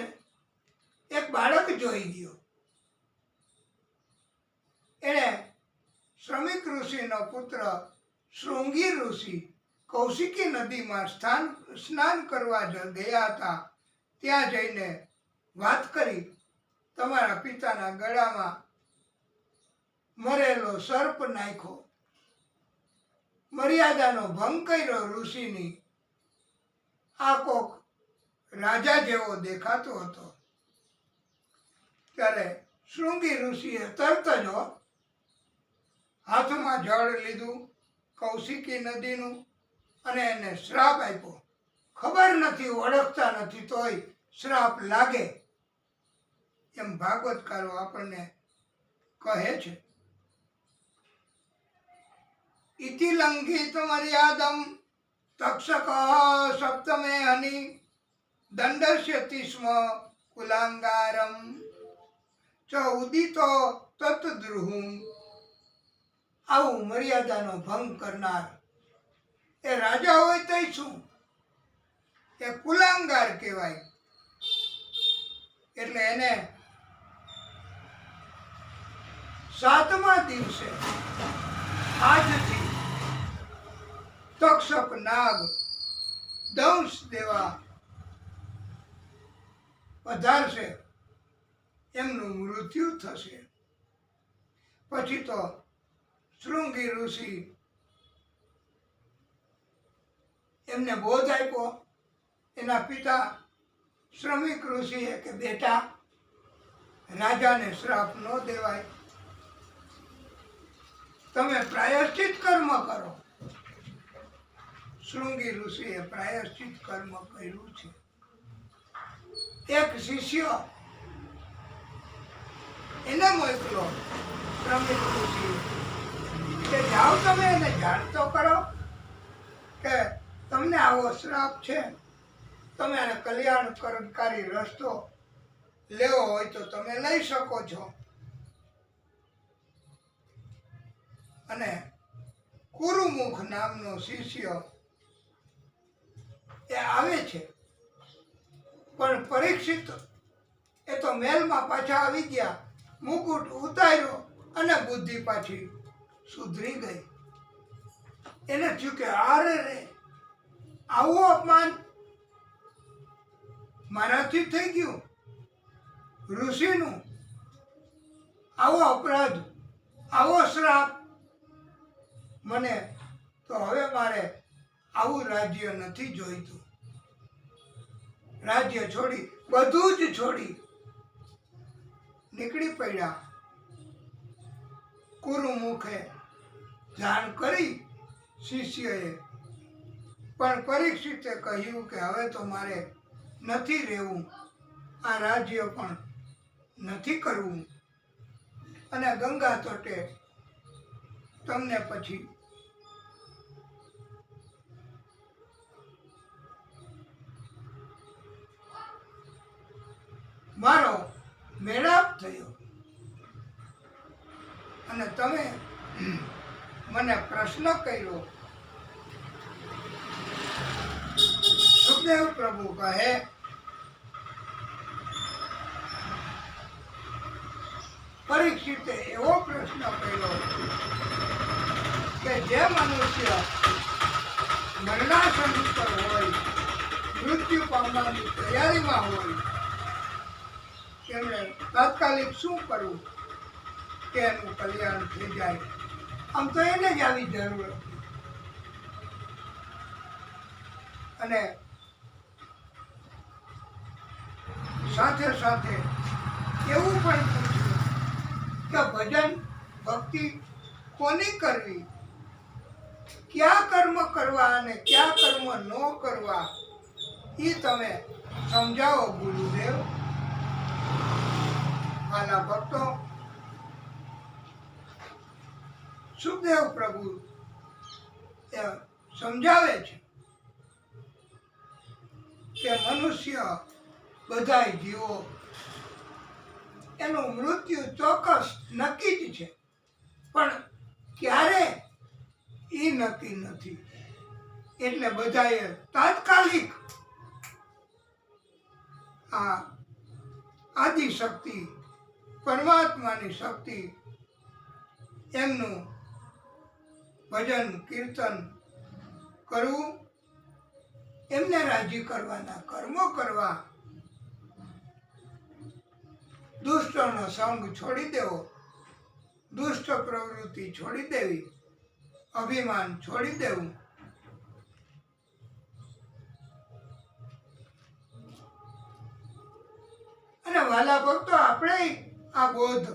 એક બાળક જોઈ ગયો. એણે શ્રમિક ઋષિનો પુત્ર શૃંગી ઋષિ કૌશિકી નદીમાં સ્નાન કરવા ગયા હતા. ત્યાં જઈને વાત કરી, તમારા પિતાના ગળામાં મરેલો સર્પ નાખ્યો, મર્યાદાનો ભંગ કર્યો ઋષિની. આ કોક રાજા જેવો દેખાતો હતો. ત્યારે શૃંગી ઋષિએ તરત જ હાથમાં જળ લીધું કૌશિકી નદીનું અને એને શ્રાપ આપ્યો. ખબર નથી, ઓળખતા નથી, તોય શ્રાપ લાગે એમ ભાગવતકારો આપણને કહે છે. ઇતિ લંઘિત મર્યાદમ તક્ષક સપ્તમે હનિ દંડસ્યતિ સ્મ કુલાંગારમ ચ ઉદિતો તત્દ્રુહુમ. આવું મર્યાદાનો ભંગ કરનાર એ રાજા હોય તો શું, એ કુલાંગાર કહેવાય. એટલે એને 7મા દિવસે આજથી તક્ષક નાગ દંશ દેવા પધારશે, એમનું મૃત્યુ થશે. પછી તો શૃંગી ઋષિ એમને બોધ આપ્યો. એના પિતા શ્રમિક ઋષિએ કે બેટા, રાજાને શ્રાપ ન દેવાય, તમે પ્રાયશ્ચિત કર્મ કરો. શૃંગી ઋષિએ પ્રાયશ્ચિત કર્મ કર્યું છે. એક શિષ્ય એને મોકલો શ્રમિક ઋષિ કે જાઓ તમે એને જાણતો કરો કે તમને આવો શ્રાપ છે, તમે એને કલ્યાણકારી રસ્તો લેવો હોય તો તમે લઈ શકો છો. અને કુરુમુખ નામનો શિષ્ય એ આવે છે. પણ પરીક્ષિત એ તો મહેલમાં પાછા આવી ગયા, મુકુટ ઉતાર્યો અને બુદ્ધિ પાછી સુધરી ગઈ. એને થયું કે અરે રે, આવું અપમાન મારાથી થઈ ગયું, ઋષિનું આવો અપરાધ, આવો શ્રાપ મને, તો હવે મારે આવું રાજ્ય નથી જોઈતું. રાજ્ય છોડી, બધું જ છોડી નીકળી પડ્યા. કુરુમુખે જાણ કરી શિષ્યએ, પણ પરીક્ષિતે કહ્યું કે હવે તો મારે નથી રહેવું, આ રાજ્ય પણ નથી કરવું, અને ગંગા તટે તમને પછી મારો મેળાપ થયો અને તમે મને પ્રશ્ન કર્યો. સુખદેવ પ્રભુ કહે, પરીક્ષિતે એવો પ્રશ્ન કર્યો કે જે મનુષ્ય મરણાસન ઉપર હોય, મૃત્યુ પામવાની તૈયારીમાં હોય, તેમણે તાત્કાલિક શું કરવું કે એનું કલ્યાણ થઈ જાય. આમ તો એને જ આવી જરૂર હતી. અને સાથે સાથે એવું પણ પૂછ્યું કે ભજન ભક્તિ કોની કરવી, ક્યાં કર્મ કરવા અને ક્યાં કર્મ ન કરવા, એ તમે સમજાવો ગુરુદેવ. આના ભક્તો સુખદેવ પ્રભુ સમજાવે છે કે મનુષ્ય બધા જીવો એનું મૃત્યુ ચોક્કસ નક્કી જ છે, પણ ક્યારે એ નક્કી નથી. એટલે બધાએ તાત્કાલિક આ આદિશક્તિ પરમાત્માની શક્તિ એમનું ભજન કીર્તન કરવું, એમને રાજી કરવાના કર્મો કરવા, દુષ્ટનો સંગ છોડી દેવો, દુષ્ટ પ્રવૃત્તિ છોડી દેવી, અભિમાન છોડી દેવું. અને વાલા ભક્તો, આપણે આ બોધ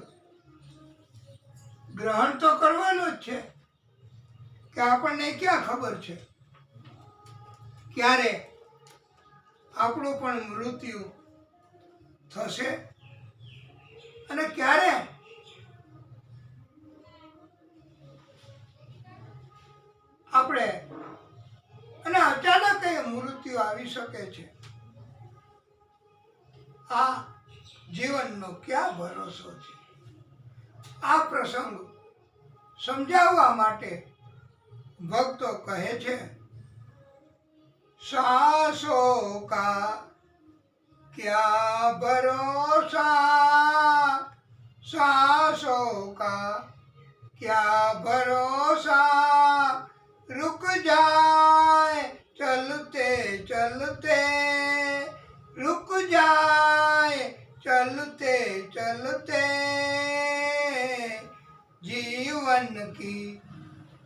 ગ્રહણ તો કરવાનું જ છે કે આપણને ક્યાં ખબર છે ક્યારે આપણું પણ મૃત્યુ થશે અને ક્યારે આપણે અને અચાનક એ મૃત્યુ આવી શકે છે. આ જીવનનો ક્યાં ભરોસો છે? આ પ્રસંગ સમજાવવા માટે ભક્તો કહે છે, सांसों का क्या भरोसा, सांसों का क्या भरोसा, रुक जाए चलते चलते, रुक जाए चलते चलते, जीवन की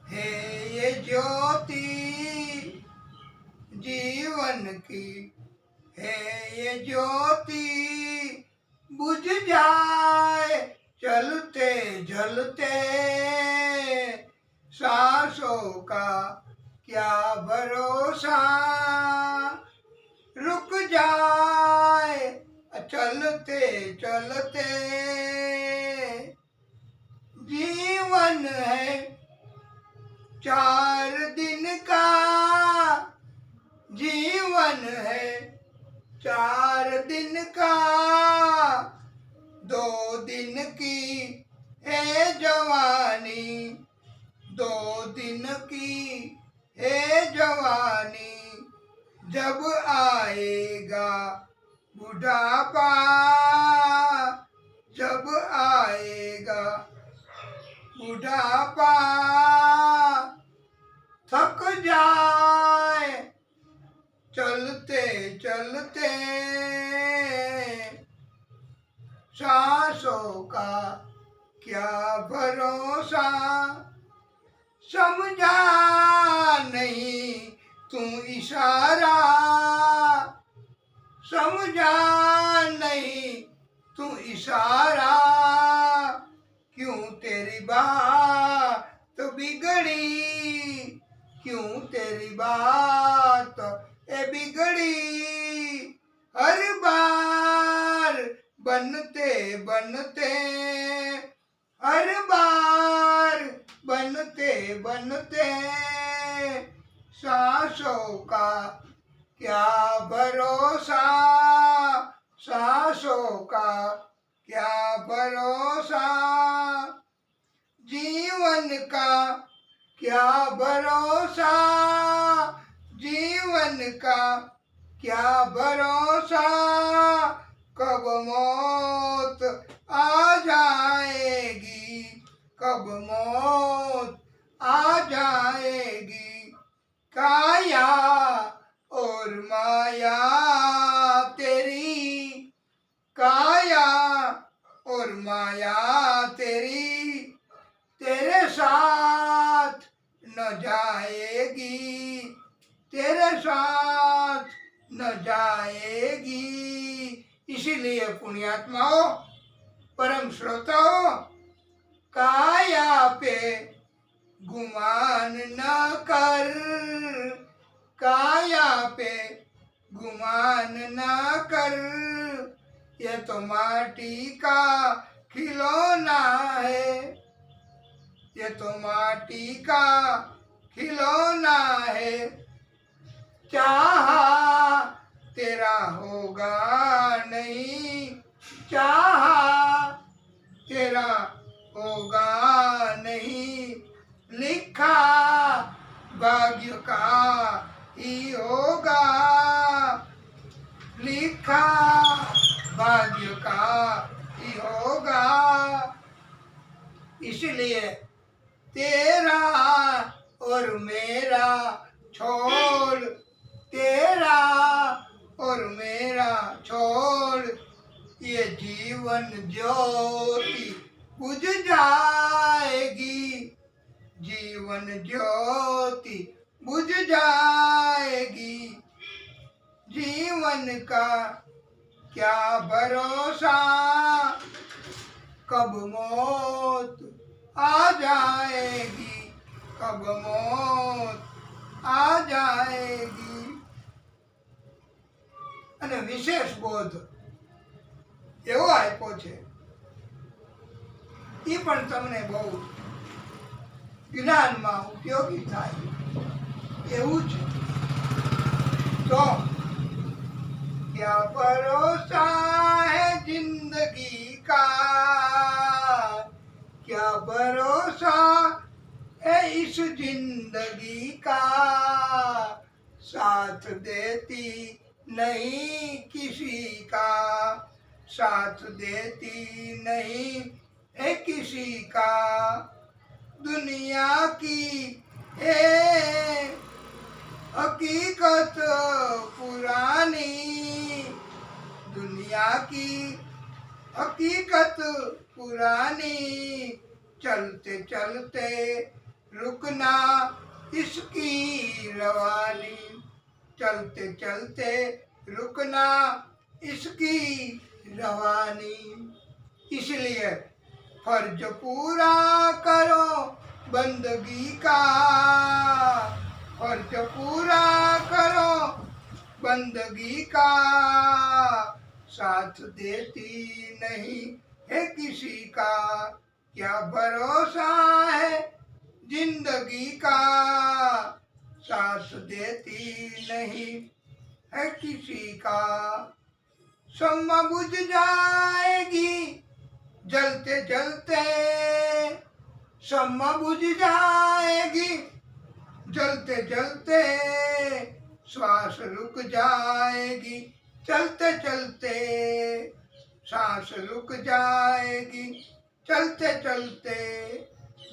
है ये ज्योति, जीवन की है ये ज्योति, बुझ जाए चलते जलते, सांसों का क्या भरोसा, रुक जाए चलते चलते, जीवन है 4 दिन का, जीवन है 4 दिन का, 2 दिन की है जवानी, 2 दिन की है जवानी, जब आएगा बुढ़ापा, जब आएगा बुढ़ापा, थक जाए चलते चलते, सांसों का क्या भरोसा, समझा नहीं तू इशारा, समझा नहीं तू इशारा, क्यों तेरी बात बिगड़ी, क्यों तेरी बात बिगड़ी, हर बार बनते बनते, हर बार बनते बनते, सांसों का क्या भरोसा, सांसों का क्या भरोसा, जीवन का क्या भरोसा, जीवन का क्या भरोसा, कब मौत आ जाएगी, कब मौत आ जाएगी, काया और माया तेरी, काया और माया तेरी, तेरे साथ न जाएगी, तेरे साथ न जाएगी. इसीलिए पुण्यात्माओं, परम श्रोताओं, काया पे गुमान न कर, काया पे गुमान न कर, ये तो माटी का खिलौना है, ये तो माटी का खिलौना है, चाहा तेरा होगा नहीं, चाहा तेरा होगा नहीं, लिखा भाग्य का ही होगा, लिखा भाग्य का ही होगा. इसलिए तेरा और मेरा छोड़ तेरा और मेरा छोड़ ये जीवन ज्योति बुझ जाएगी, जीवन ज्योति बुझ जाएगी। जीवन का क्या भरोसा, कब मौत आ जाएगी, कब मौत आ जाएगी। અને વિશેષ બોધ એવો આપ્યો છે, એ પણ તમને બહુ જ્ઞાનમાં ઉપયોગી થાય એવું છે। તો क्या भरोसा है जिंदगी का, क्या भरोसा है इस जिंदगी का, साथ देती नहीं किसी का, साथ देती नहीं है किसी का। दुनिया की है हकीकत पुरानी, दुनिया की हकीकत पुरानी, चलते चलते रुकना इसकी रवानी, चलते चलते रुकना इसकी रवानी। इसलिए फर्ज पूरा करो बंदगी का, फर्ज पूरा करो बंदगी का, साथ देती नहीं है किसी का, क्या भरोसा है जिंदगी का, साथ देती नहीं है किसी का। शम्मा बुझ जाएगी जलते जलते, शम्मा बुझ जाएगी जलते जलते, श्वास रुक जाएगी चलते चलते, सांस रुक जाएगी चलते चलते,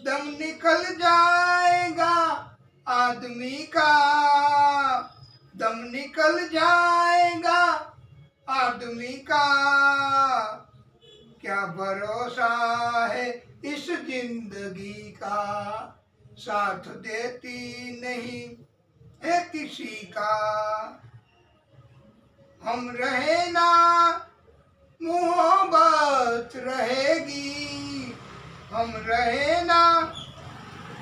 दम निकल जाएगा आदमी का, दम निकल जाएगा आदमी का, क्या भरोसा है इस जिंदगी का, साथ देती नहीं है किसी का। हम रहे ना मोहब्बत रहेगी, हम रहे ना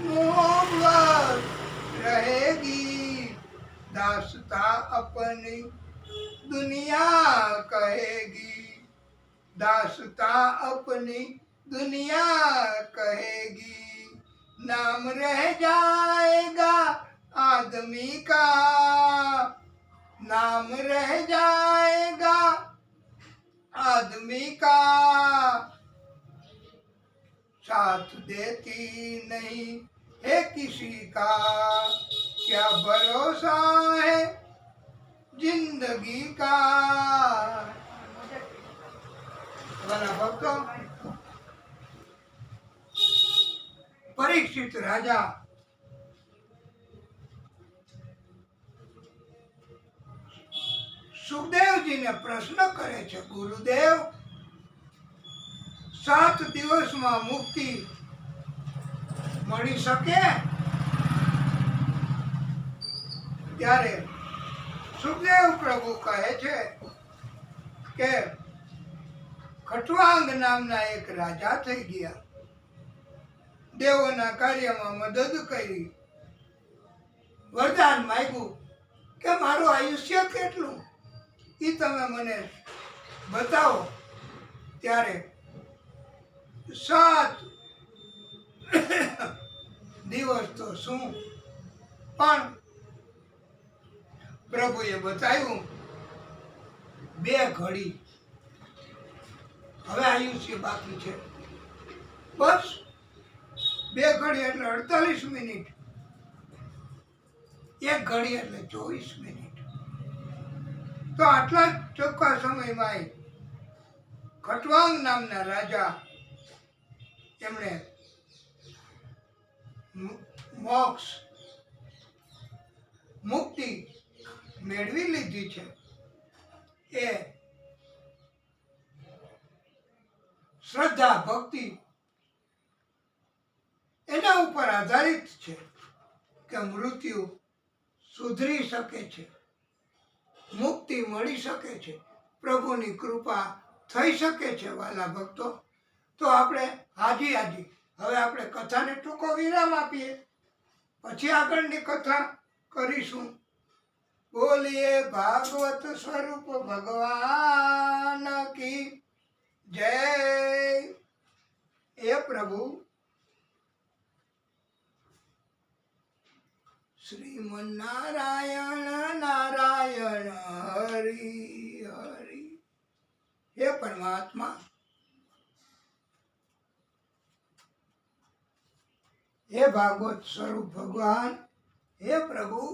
मोहब्बत रहेगी, दास्ता अपनी दुनिया कहेगी, दास्ता अपनी दुनिया कहेगी, नाम रह जाएगा आदमी का, नाम रह जाएगा आदमी का, साथ देती नहीं है किसी का, क्या भरोसा है जिंदगी का। वाला भक्तों, परीक्षित राजा સુખદેવજી ને પ્રશ્ન કરે છે, ગુરુદેવ 7 દિવસમાં મુક્તિ મળી શકે? ત્યારે સુખદેવ પ્રભુ કહે છે કે ખટવાંગ નામના એક રાજા થઈ ગયા, દેવોના કાર્યમાં મદદ કરી, વરદાન માંગ્યું કે મારું આયુષ્ય કેટલું એ તમે મને બતાવો। ત્યારે 7 દિવસ તો શું, પણ પ્રભુએ બતાવ્યું 2 ઘડી હવે આયુષ્ય બાકી છે, બસ 2 ઘડી એટલે 48 મિનિટ, 1 ઘડી એટલે 24 મિનિટ। તો આટલા ચોખ્ખા સમયમાં ખટવાંગ નામના રાજા એમણે મોક્ષ મેળવી લીધી છે એ શ્રદ્ધા ભક્તિ એના ઉપર આધારિત છે કે મૃત્યુ સુધરી શકે છે, મુક્તિ મળી શકે છે, પ્રભુની કૃપા થઈ શકે છે વાલા ભક્તો. તો આપણે હાજી હવે આપણે કથાને ટૂંકો વિરામ આપીએ, પછી આગળની કથા કરીશું. બોલીએ ભાગવત સ્વરૂપ ભગવાન કી જય. એ પ્રભુ શ્રીમન્નારાયણ નારાયણ હરિ હરિ. હે પરમાત્મા, હે ભાગવત સ્વરૂપ ભગવાન, હે પ્રભુ